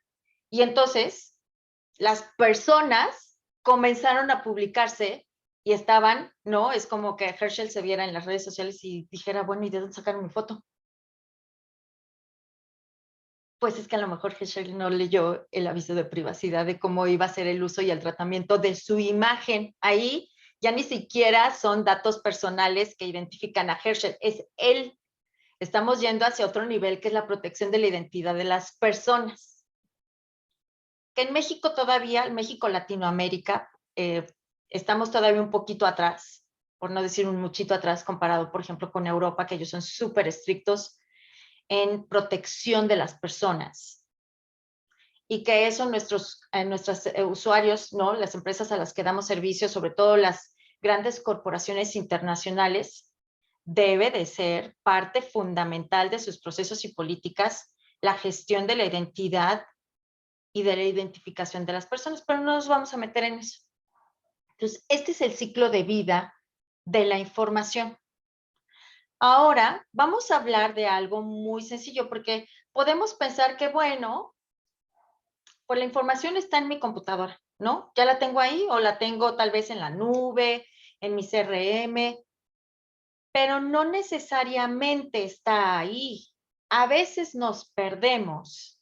Y entonces, las personas comenzaron a publicarse y estaban, ¿no? Es como que Herschel se viera en las redes sociales y dijera, bueno, ¿y de dónde sacaron mi foto? Pues es que a lo mejor Herschel no leyó el aviso de privacidad de cómo iba a ser el uso y el tratamiento de su imagen. Ahí ya ni siquiera son datos personales que identifican a Herschel, es él. Estamos yendo hacia otro nivel, que es la protección de la identidad de las personas. Que en México todavía, en México, Latinoamérica, estamos todavía un poquito atrás, por no decir un muchito atrás, comparado, por ejemplo, con Europa, que ellos son súper estrictos en protección de las personas. Y que eso nuestros usuarios, ¿no? Las empresas a las que damos servicios, sobre todo las grandes corporaciones internacionales, debe de ser parte fundamental de sus procesos y políticas la gestión de la identidad y de la identificación de las personas, pero no nos vamos a meter en eso. Entonces, este es el ciclo de vida de la información. Ahora vamos a hablar de algo muy sencillo, porque podemos pensar que, bueno, pues la información está en mi computadora, ¿no? Ya la tengo ahí o la tengo tal vez en la nube, en mi CRM, pero no necesariamente está ahí. A veces nos perdemos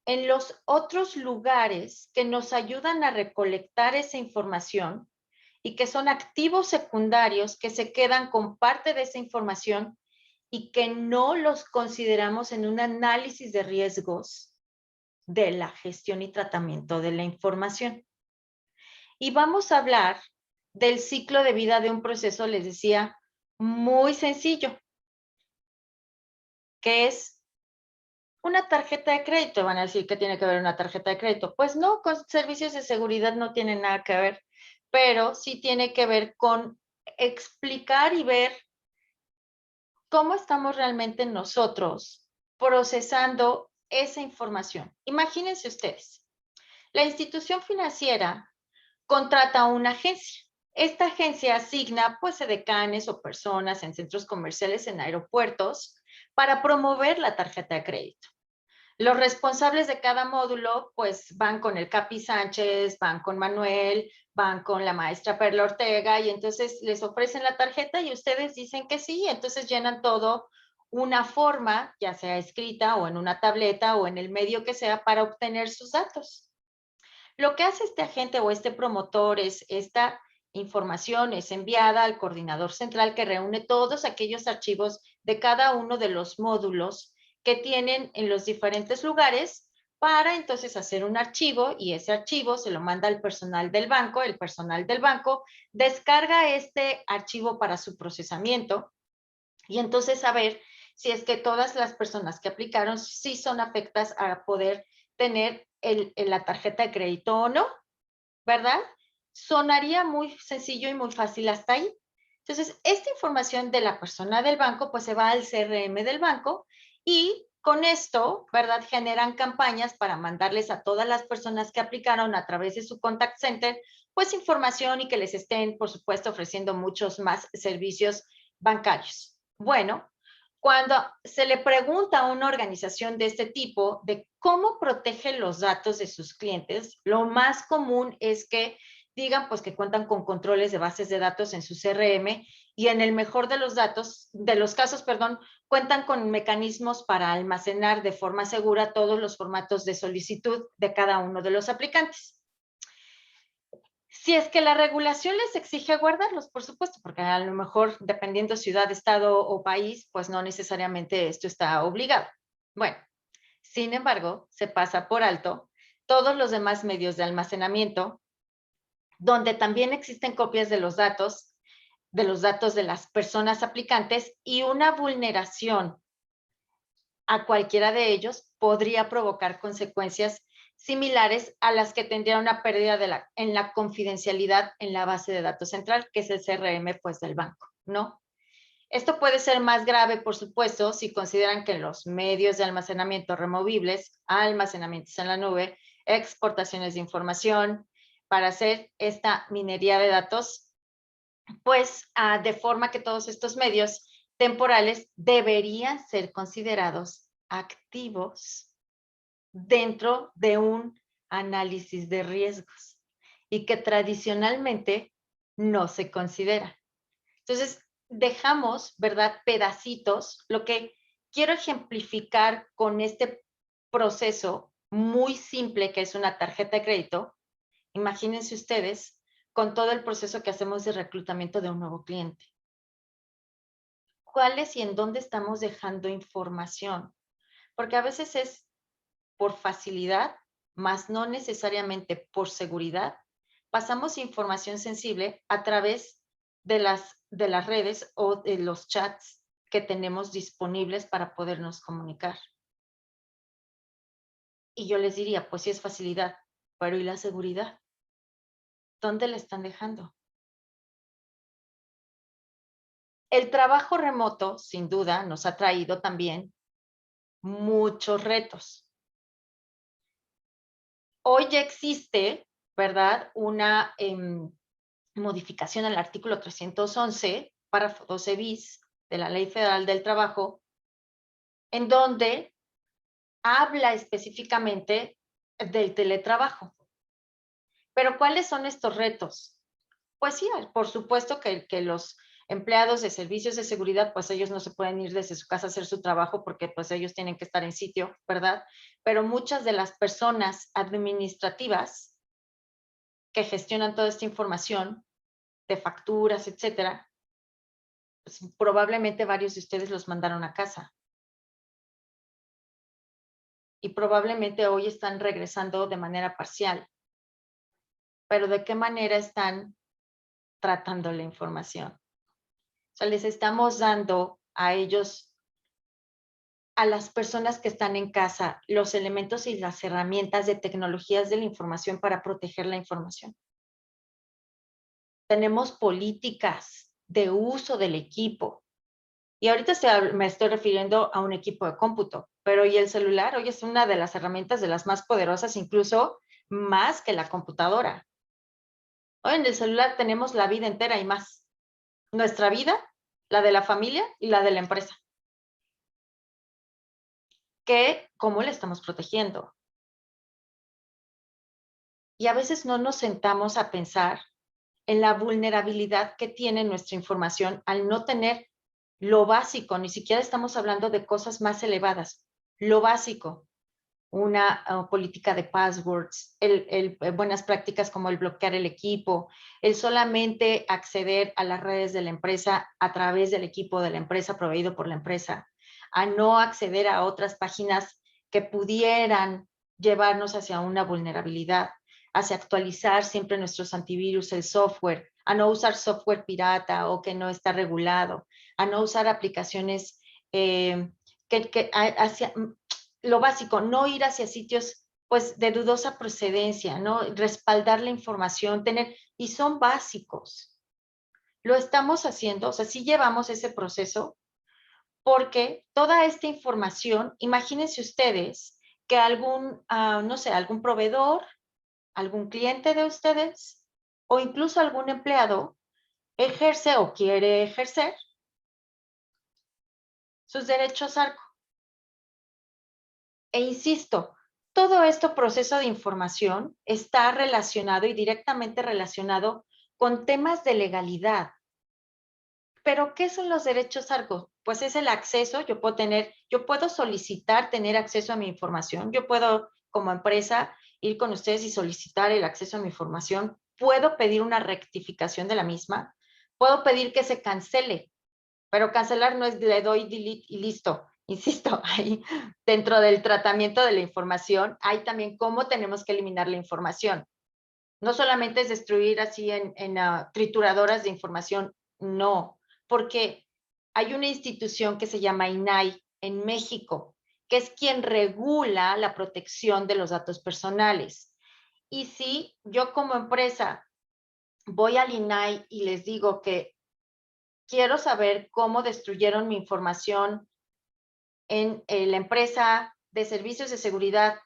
en los otros lugares que nos ayudan a recolectar esa información y que son activos secundarios que se quedan con parte de esa información y que no los consideramos en un análisis de riesgos de la gestión y tratamiento de la información. Y vamos a hablar del ciclo de vida de un proceso, les decía, muy sencillo, que es una tarjeta de crédito. Van a decir, ¿qué tiene que ver una tarjeta de crédito? Pues no, con servicios de seguridad no tiene nada que ver, pero sí tiene que ver con explicar y ver cómo estamos realmente nosotros procesando esa información. Imagínense ustedes, la institución financiera contrata a una agencia. Esta agencia asigna pues edecanes o personas en centros comerciales, en aeropuertos, para promover la tarjeta de crédito. Los responsables de cada módulo pues van con el Capi Sánchez, van con Manuel, van con la maestra Perla Ortega y entonces les ofrecen la tarjeta y ustedes dicen que sí, entonces llenan todo una forma, ya sea escrita o en una tableta o en el medio que sea, para obtener sus datos. Lo que hace este agente o este promotor es esta información es enviada al coordinador central que reúne todos aquellos archivos de cada uno de los módulos que tienen en los diferentes lugares para entonces hacer un archivo y ese archivo se lo manda al personal del banco. El personal del banco descarga este archivo para su procesamiento y entonces saber si es que todas las personas que aplicaron sí son afectas a poder tener la tarjeta de crédito o no, ¿verdad? Sonaría muy sencillo y muy fácil hasta ahí. Entonces, esta información de la persona del banco, pues se va al CRM del banco y con esto, ¿verdad? Generan campañas para mandarles a todas las personas que aplicaron a través de su contact center, pues información y que les estén, por supuesto, ofreciendo muchos más servicios bancarios. Bueno, cuando se le pregunta a una organización de este tipo de cómo protege los datos de sus clientes, lo más común es que digan pues que cuentan con controles de bases de datos en su CRM y en el mejor de los casos, cuentan con mecanismos para almacenar de forma segura todos los formatos de solicitud de cada uno de los aplicantes. Si es que la regulación les exige guardarlos, por supuesto, porque a lo mejor, dependiendo ciudad, estado o país, pues no necesariamente esto está obligado. Bueno, sin embargo, se pasa por alto todos los demás medios de almacenamiento, donde también existen copias de los datos de los datos de las personas aplicantes y una vulneración a cualquiera de ellos podría provocar consecuencias similares a las que tendría una pérdida en la confidencialidad en la base de datos central, que es el CRM pues, del banco, ¿no? Esto puede ser más grave, por supuesto, si consideran que los medios de almacenamiento removibles, almacenamientos en la nube, exportaciones de información, para hacer esta minería de datos, pues de forma que todos estos medios temporales deberían ser considerados activos dentro de un análisis de riesgos y que tradicionalmente no se considera. Entonces, dejamos, ¿verdad?, pedacitos. Lo que quiero ejemplificar con este proceso muy simple que es una tarjeta de crédito, imagínense ustedes con todo el proceso que hacemos de reclutamiento de un nuevo cliente. ¿Cuáles y en dónde estamos dejando información? Porque a veces es por facilidad, más no necesariamente por seguridad, pasamos información sensible a través de las redes o de los chats que tenemos disponibles para podernos comunicar. Y yo les diría, pues sí es facilidad, pero ¿y la seguridad? ¿Dónde la están dejando? El trabajo remoto, sin duda, nos ha traído también muchos retos. Hoy ya existe, ¿verdad?, una modificación al artículo 311, párrafo 12 bis de la Ley Federal del Trabajo, en donde habla específicamente del teletrabajo. Pero ¿cuáles son estos retos? Pues sí, por supuesto que los empleados de servicios de seguridad, pues ellos no se pueden ir desde su casa a hacer su trabajo porque pues ellos tienen que estar en sitio, ¿verdad? Pero muchas de las personas administrativas que gestionan toda esta información de facturas, etcétera, pues probablemente varios de ustedes los mandaron a casa. Y probablemente hoy están regresando de manera parcial. Pero ¿de qué manera están tratando la información? O sea, les estamos dando a ellos, a las personas que están en casa, los elementos y las herramientas de tecnologías de la información para proteger la información. Tenemos políticas de uso del equipo. Y ahorita me estoy refiriendo a un equipo de cómputo, pero ¿y el celular? Hoy es una de las herramientas de las más poderosas, incluso más que la computadora. Hoy en el celular tenemos la vida entera y más. Nuestra vida, la de la familia y la de la empresa. ¿Cómo la estamos protegiendo? Y a veces no nos sentamos a pensar en la vulnerabilidad que tiene nuestra información al no tener lo básico, ni siquiera estamos hablando de cosas más elevadas, lo básico, una política de passwords, buenas prácticas como el bloquear el equipo, el solamente acceder a las redes de la empresa a través del equipo de la empresa proveído por la empresa, a no acceder a otras páginas que pudieran llevarnos hacia una vulnerabilidad, hacia actualizar siempre nuestros antivirus, el software, a no usar software pirata o que no está regulado, a no usar aplicaciones hacia lo básico, no ir hacia sitios pues de dudosa procedencia, ¿no? Respaldar la información, y son básicos. Lo estamos haciendo, o sea, sí llevamos ese proceso, porque toda esta información, imagínense ustedes que no sé, algún proveedor, algún cliente de ustedes, o incluso algún empleado, ejerce o quiere ejercer sus derechos ARCO. E insisto, todo este proceso de información está relacionado y directamente relacionado con temas de legalidad. ¿Pero qué son los derechos ARCO? Pues es el acceso, yo puedo solicitar tener acceso a mi información, yo puedo como empresa ir con ustedes y solicitar el acceso a mi información, puedo pedir una rectificación de la misma, puedo pedir que se cancele, pero cancelar no es le doy delete y listo. Insisto, ahí dentro del tratamiento de la información hay también cómo tenemos que eliminar la información. No solamente es destruir así en trituradoras de información No, porque hay una institución que se llama INAI en México, que es quien regula la protección de los datos personales. Y si yo como empresa voy al INAI y les digo que quiero saber cómo destruyeron mi información en la empresa de servicios de seguridad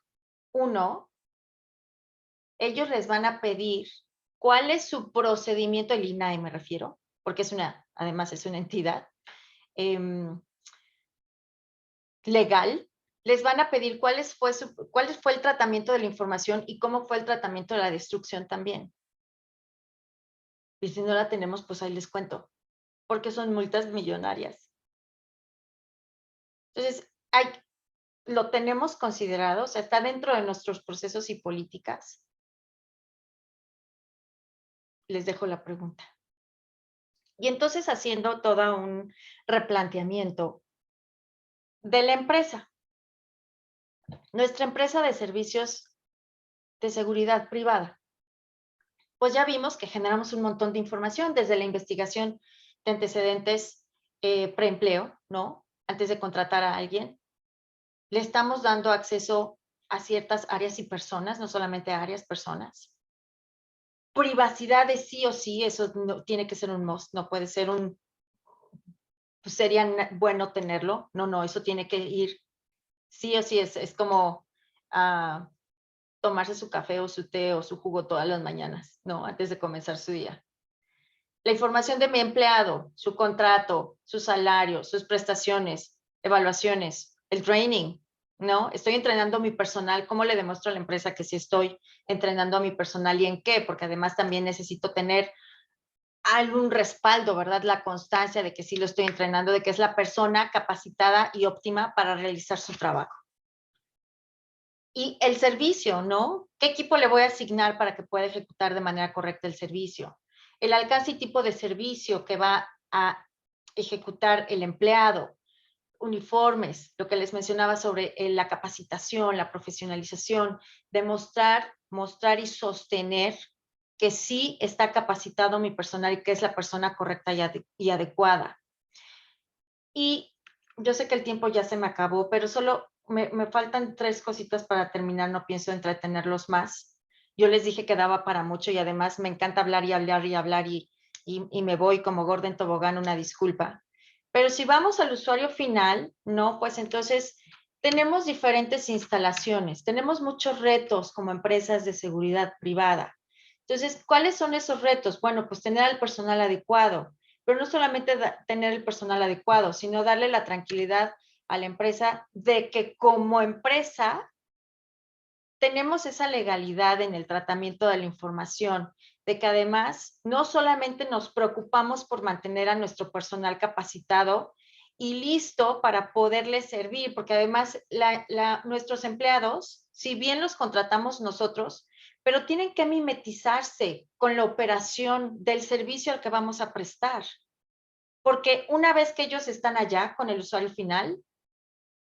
1, ellos les van a pedir cuál es su procedimiento, el INAI me refiero, porque además es una entidad legal, les van a pedir cuál fue el tratamiento de la información y cómo fue el tratamiento de la destrucción también. Y si no la tenemos, pues ahí les cuento, porque son multas millonarias. Entonces, lo tenemos considerado, o sea, está dentro de nuestros procesos y políticas. Les dejo la pregunta. Y entonces haciendo todo un replanteamiento de la empresa. Nuestra empresa de servicios de seguridad privada. Pues ya vimos que generamos un montón de información desde la investigación de antecedentes preempleo, ¿no? Antes de contratar a alguien. Le estamos dando acceso a ciertas áreas y personas, no solamente a áreas, personas. Privacidad de sí o sí, eso no, tiene que ser un must, no puede ser pues sería bueno tenerlo. No, eso tiene que ir sí o sí, es como tomarse su café o su té o su jugo todas las mañanas, ¿no? Antes de comenzar su día. La información de mi empleado, su contrato, su salario, sus prestaciones, evaluaciones, el training, ¿no? Estoy entrenando a mi personal, ¿cómo le demuestro a la empresa que sí estoy entrenando a mi personal y en qué? Porque además también necesito tener algún respaldo, ¿verdad? La constancia de que sí lo estoy entrenando, de que es la persona capacitada y óptima para realizar su trabajo. Y el servicio, ¿no? ¿Qué equipo le voy a asignar para que pueda ejecutar de manera correcta el servicio? El alcance y tipo de servicio que va a ejecutar el empleado, uniformes, lo que les mencionaba sobre la capacitación, la profesionalización, demostrar, mostrar y sostener que sí está capacitado mi personal y que es la persona correcta y adecuada. Y yo sé que el tiempo ya se me acabó, pero solo me faltan 3 cositas para terminar, no pienso entretenerlos más. Yo les dije que daba para mucho y además me encanta hablar y hablar y hablar y me voy como gorda en tobogán, una disculpa. Pero si vamos al usuario final, ¿no? Pues entonces tenemos diferentes instalaciones, tenemos muchos retos como empresas de seguridad privada. Entonces, ¿cuáles son esos retos? Bueno, pues tener al personal adecuado, pero no solamente tener el personal adecuado, sino darle la tranquilidad a la empresa de que como empresa tenemos esa legalidad en el tratamiento de la información, de que además no solamente nos preocupamos por mantener a nuestro personal capacitado y listo para poderles servir, porque además nuestros empleados, si bien los contratamos nosotros, pero tienen que mimetizarse con la operación del servicio al que vamos a prestar. Porque una vez que ellos están allá con el usuario final,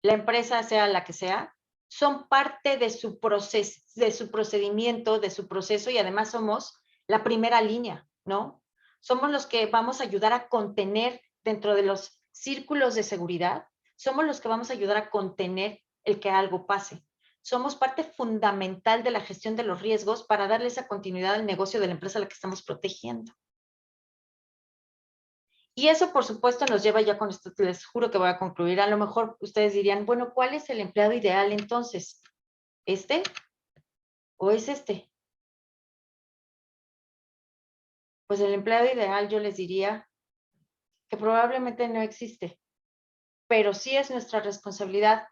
la empresa sea la que sea, son parte de su proceso, de su procedimiento, de su proceso y además somos la primera línea, ¿no? Somos los que vamos a ayudar a contener dentro de los círculos de seguridad, somos los que vamos a ayudar a contener el que algo pase. Somos parte fundamental de la gestión de los riesgos para darle esa continuidad al negocio de la empresa a la que estamos protegiendo. Y eso, por supuesto, nos lleva ya con esto, les juro que voy a concluir. A lo mejor ustedes dirían, bueno, ¿cuál es el empleado ideal entonces? ¿Este o es este? Pues el empleado ideal yo les diría que probablemente no existe, pero sí es nuestra responsabilidad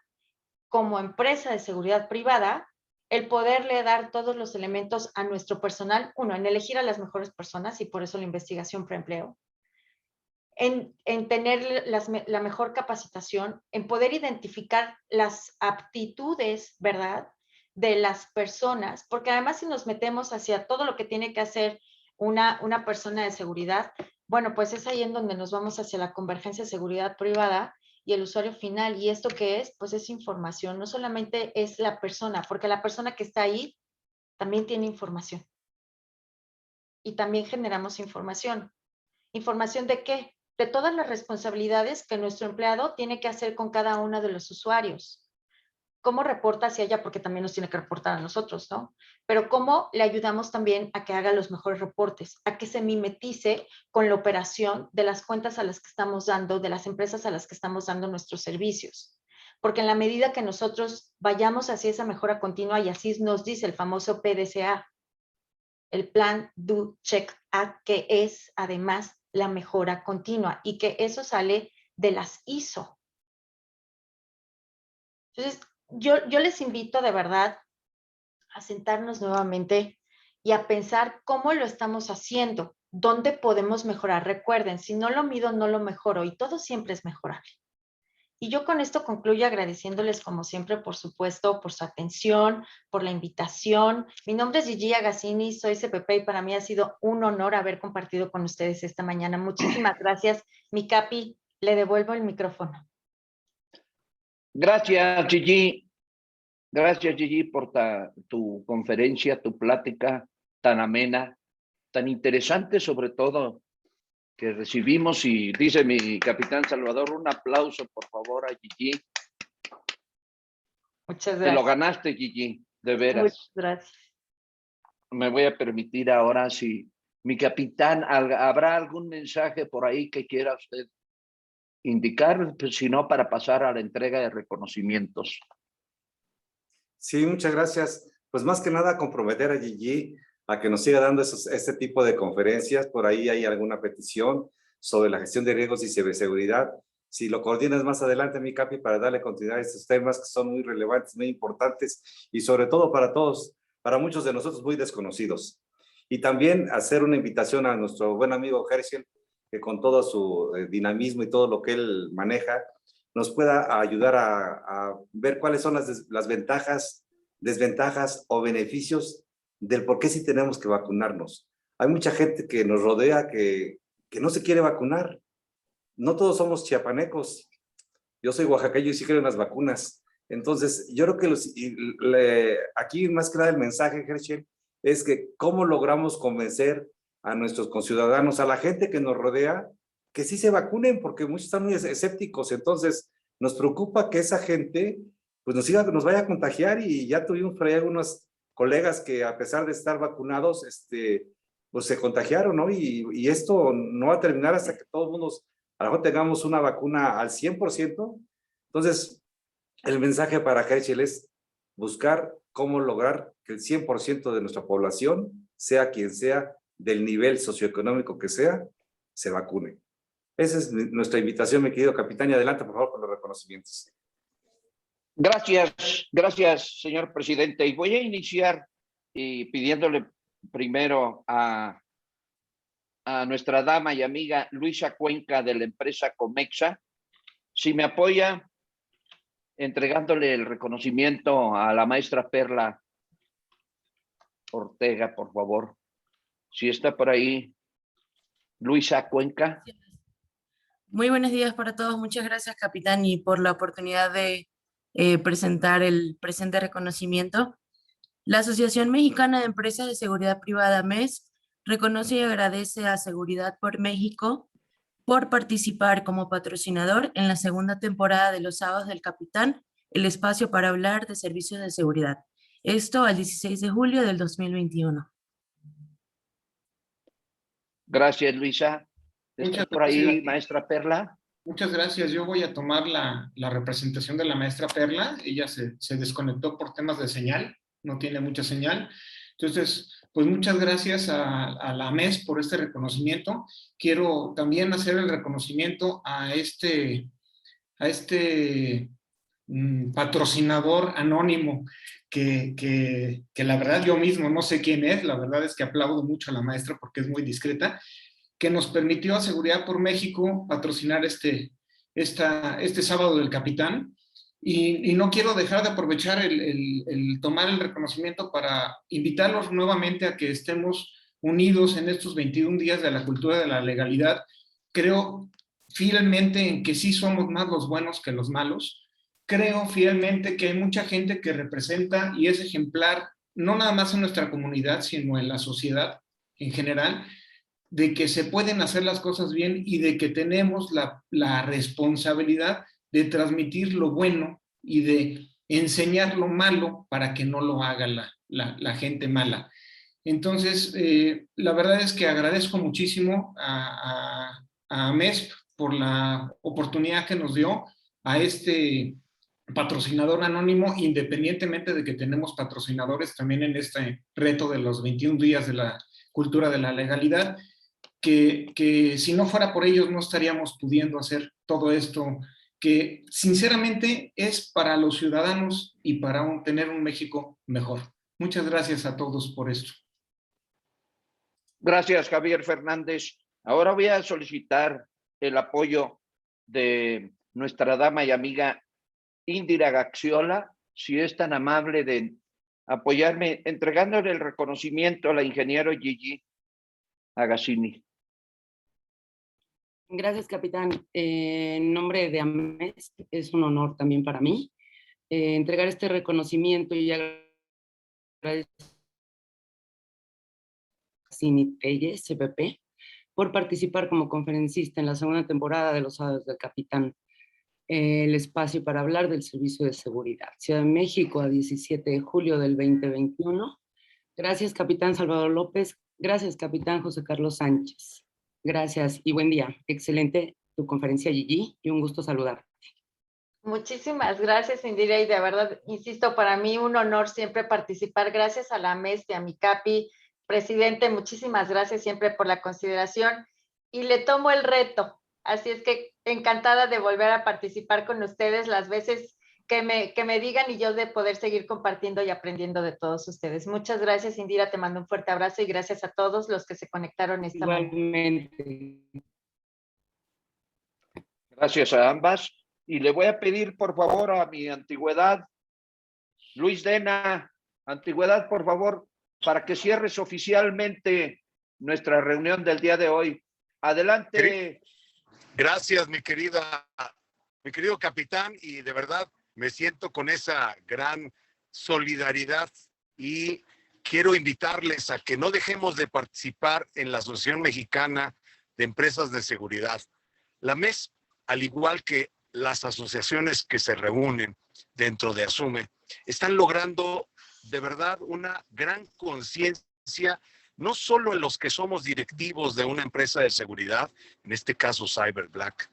como empresa de seguridad privada el poderle dar todos los elementos a nuestro personal, uno, en elegir a las mejores personas y por eso la investigación preempleo. En tener la mejor capacitación, en poder identificar las aptitudes, ¿verdad?, de las personas, porque además si nos metemos hacia todo lo que tiene que hacer una persona de seguridad, bueno, pues es ahí en donde nos vamos hacia la convergencia de seguridad privada y el usuario final. ¿Y esto qué es? Pues es información, no solamente es la persona, porque la persona que está ahí también tiene información. Y también generamos información. ¿Información de qué? De todas las responsabilidades que nuestro empleado tiene que hacer con cada uno de los usuarios. ¿Cómo reporta hacia ella? Porque también nos tiene que reportar a nosotros, ¿no? Pero cómo le ayudamos también a que haga los mejores reportes, a que se mimetice con la operación de las cuentas a las que estamos dando, de las empresas a las que estamos dando nuestros servicios. Porque en la medida que nosotros vayamos hacia esa mejora continua, y así nos dice el famoso PDCA, el Plan, Do, Check, Act, que es además la mejora continua y que eso sale de las ISO. Entonces, yo les invito de verdad a sentarnos nuevamente y a pensar cómo lo estamos haciendo, dónde podemos mejorar. Recuerden, si no lo mido, no lo mejoro y todo siempre es mejorable. Y yo con esto concluyo agradeciéndoles como siempre, por supuesto, por su atención, por la invitación. Mi nombre es Gigi Agassini, soy CPP y para mí ha sido un honor haber compartido con ustedes esta mañana. Muchísimas gracias. Mi Capi, le devuelvo el micrófono. Gracias, Gigi. Gracias, Gigi, por tu conferencia, tu plática tan amena, tan interesante, sobre todo, que recibimos. Y dice mi capitán Salvador, un aplauso, por favor, a Gigi. Muchas gracias. Te lo ganaste, Gigi, de veras. Muchas gracias. Me voy a permitir ahora, si mi capitán, ¿habrá algún mensaje por ahí que quiera usted indicar? Pues, si no, para pasar a la entrega de reconocimientos. Sí, muchas gracias. Pues más que nada comprometer a Gigi a que nos siga dando este tipo de conferencias. Por ahí hay alguna petición sobre la gestión de riesgos y ciberseguridad. Si lo coordinas más adelante, mi Capi, para darle continuidad a estos temas que son muy relevantes, muy importantes y sobre todo para todos, para muchos de nosotros muy desconocidos. Y también hacer una invitación a nuestro buen amigo Herschel, que con todo su dinamismo y todo lo que él maneja, nos pueda ayudar a ver cuáles son las ventajas, desventajas o beneficios del por qué sí tenemos que vacunarnos. Hay mucha gente que nos rodea que no se quiere vacunar. No todos somos chiapanecos. Yo soy oaxaqueño y sí creo en las vacunas. Entonces, yo creo que aquí más que nada el mensaje, Herschel, es que cómo logramos convencer a nuestros conciudadanos, a la gente que nos rodea, que sí se vacunen, porque muchos están muy escépticos. Entonces, nos preocupa que esa gente pues nos vaya a contagiar, y ya tuvimos por ahí algunos colegas que a pesar de estar vacunados, pues se contagiaron, ¿no? Y esto no va a terminar hasta que todo el mundo, a lo mejor tengamos una vacuna al 100%. Entonces, el mensaje para Herschel es buscar cómo lograr que el 100% de nuestra población, sea quien sea, del nivel socioeconómico que sea, se vacune. Esa es nuestra invitación, mi querido capitán, y adelante, por favor, con los reconocimientos. Gracias, señor presidente. Y voy a iniciar pidiéndole primero a nuestra dama y amiga Luisa Cuenca, de la empresa Comexa, si me apoya entregándole el reconocimiento a la maestra Perla Ortega, por favor. Si está por ahí, Luisa Cuenca. Muy buenos días para todos. Muchas gracias, capitán, y por la oportunidad de presentar el presente reconocimiento. La Asociación Mexicana de Empresas de Seguridad Privada, MES, reconoce y agradece a Seguridad por México por participar como patrocinador en la segunda temporada de Los Sábados del Capitán, el espacio para hablar de servicios de seguridad. Esto al 16 de julio del 2021. Gracias, Luisa. ¿Está por ahí, maestra Perla? Muchas gracias. Yo voy a tomar la representación de la maestra Perla. Ella se desconectó por temas de señal, no tiene mucha señal. Entonces, pues muchas gracias a la MES por este reconocimiento. Quiero también hacer el reconocimiento a este patrocinador anónimo que la verdad yo mismo no sé quién es. La verdad es que aplaudo mucho a la maestra porque es muy discreta, que nos permitió a Seguridad por México patrocinar este sábado del capitán. Y no quiero dejar de aprovechar el tomar el reconocimiento para invitarlos nuevamente a que estemos unidos en estos 21 días de la cultura de la legalidad. Creo fielmente en que sí somos más los buenos que los malos. Creo fielmente que hay mucha gente que representa y es ejemplar, no nada más en nuestra comunidad, sino en la sociedad en general. de que se pueden hacer las cosas bien y de que tenemos la responsabilidad de transmitir lo bueno y de enseñar lo malo para que no lo haga la gente mala. Entonces, la verdad es que agradezco muchísimo a AMESP por la oportunidad que nos dio, a este patrocinador anónimo, independientemente de que tenemos patrocinadores también en este reto de los 21 días de la cultura de la legalidad, que si no fuera por ellos no estaríamos pudiendo hacer todo esto, que sinceramente es para los ciudadanos y para tener un México mejor. Muchas gracias a todos por esto. Gracias, Javier Fernández. Ahora voy a solicitar el apoyo de nuestra dama y amiga Indira Gaxiola, si es tan amable de apoyarme, entregándole el reconocimiento a la ingeniero Gigi Agassini. Gracias, capitán. En nombre de AMES, es un honor también para mí entregar este reconocimiento y agradecer a Cini Telles, CPP, por participar como conferencista en la segunda temporada de Los Sábados del Capitán, el espacio para hablar del servicio de seguridad. Ciudad de México, a 17 de julio del 2021. Gracias, capitán Salvador López. Gracias, capitán José Carlos Sánchez. Gracias y buen día. Excelente tu conferencia, Gigi, y un gusto saludar. Muchísimas gracias, Indira, y de verdad, insisto, para mí un honor siempre participar. Gracias a la MES y a mi capi, presidente, muchísimas gracias siempre por la consideración y le tomo el reto. Así es que encantada de volver a participar con ustedes las veces que me digan y yo de poder seguir compartiendo y aprendiendo de todos ustedes. Muchas gracias, Indira, te mando un fuerte abrazo y gracias a todos los que se conectaron esta mañana. Gracias a ambas. Y le voy a pedir, por favor, a mi antigüedad, Luis Dena, antigüedad, por favor, para que cierres oficialmente nuestra reunión del día de hoy. Adelante. Gracias, mi querido capitán, y de verdad me siento con esa gran solidaridad y quiero invitarles a que no dejemos de participar en la Asociación Mexicana de Empresas de Seguridad. La MES, al igual que las asociaciones que se reúnen dentro de ASUME, están logrando de verdad una gran conciencia, no solo en los que somos directivos de una empresa de seguridad, en este caso Cyberblack,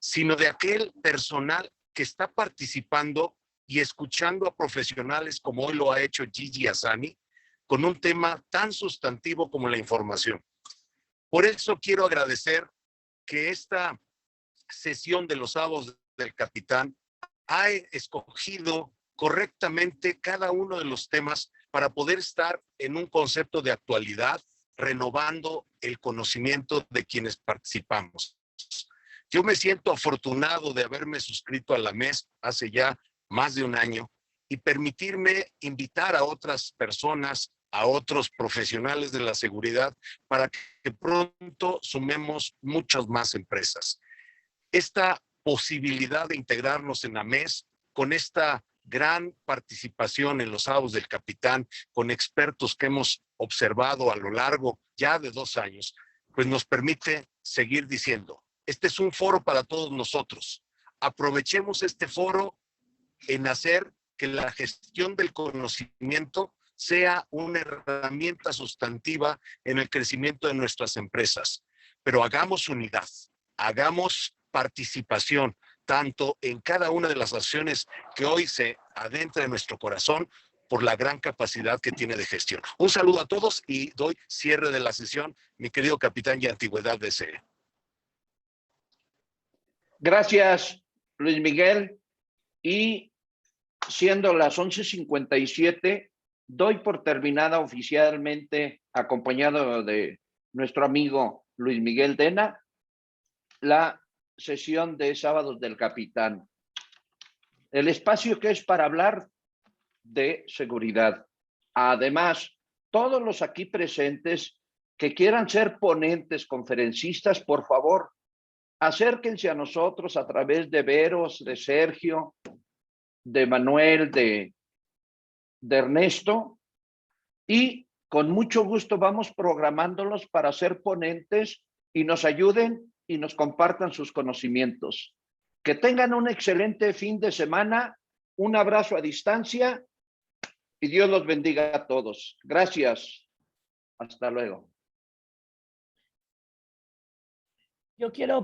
sino de aquel personal que está participando y escuchando a profesionales como hoy lo ha hecho Gigi Agassini, con un tema tan sustantivo como la información. Por eso quiero agradecer que esta sesión de los sábados del capitán ha escogido correctamente cada uno de los temas para poder estar en un concepto de actualidad, renovando el conocimiento de quienes participamos. Yo me siento afortunado de haberme suscrito a la MES hace ya más de un año y permitirme invitar a otras personas, a otros profesionales de la seguridad para que pronto sumemos muchas más empresas. Esta posibilidad de integrarnos en la MES con esta gran participación en los sábados del capitán, con expertos que hemos observado a lo largo ya de 2 años, pues nos permite seguir diciendo, este es un foro para todos nosotros. Aprovechemos este foro en hacer que la gestión del conocimiento sea una herramienta sustantiva en el crecimiento de nuestras empresas. Pero hagamos unidad, hagamos participación, tanto en cada una de las acciones que hoy se adentra en nuestro corazón por la gran capacidad que tiene de gestión. Un saludo a todos y doy cierre de la sesión, mi querido capitán y antigüedad de CE. Gracias, Luis Miguel. Y siendo las 11:57, doy por terminada oficialmente, acompañado de nuestro amigo Luis Miguel Dena, la sesión de sábados del capitán. El espacio que es para hablar de seguridad. Además, todos los aquí presentes que quieran ser ponentes, conferencistas, por favor, acérquense a nosotros a través de Veros, de Sergio, de Manuel, de Ernesto, y con mucho gusto vamos programándolos para ser ponentes y nos ayuden y nos compartan sus conocimientos. Que tengan un excelente fin de semana, un abrazo a distancia y Dios los bendiga a todos. Gracias. Hasta luego. Yo quiero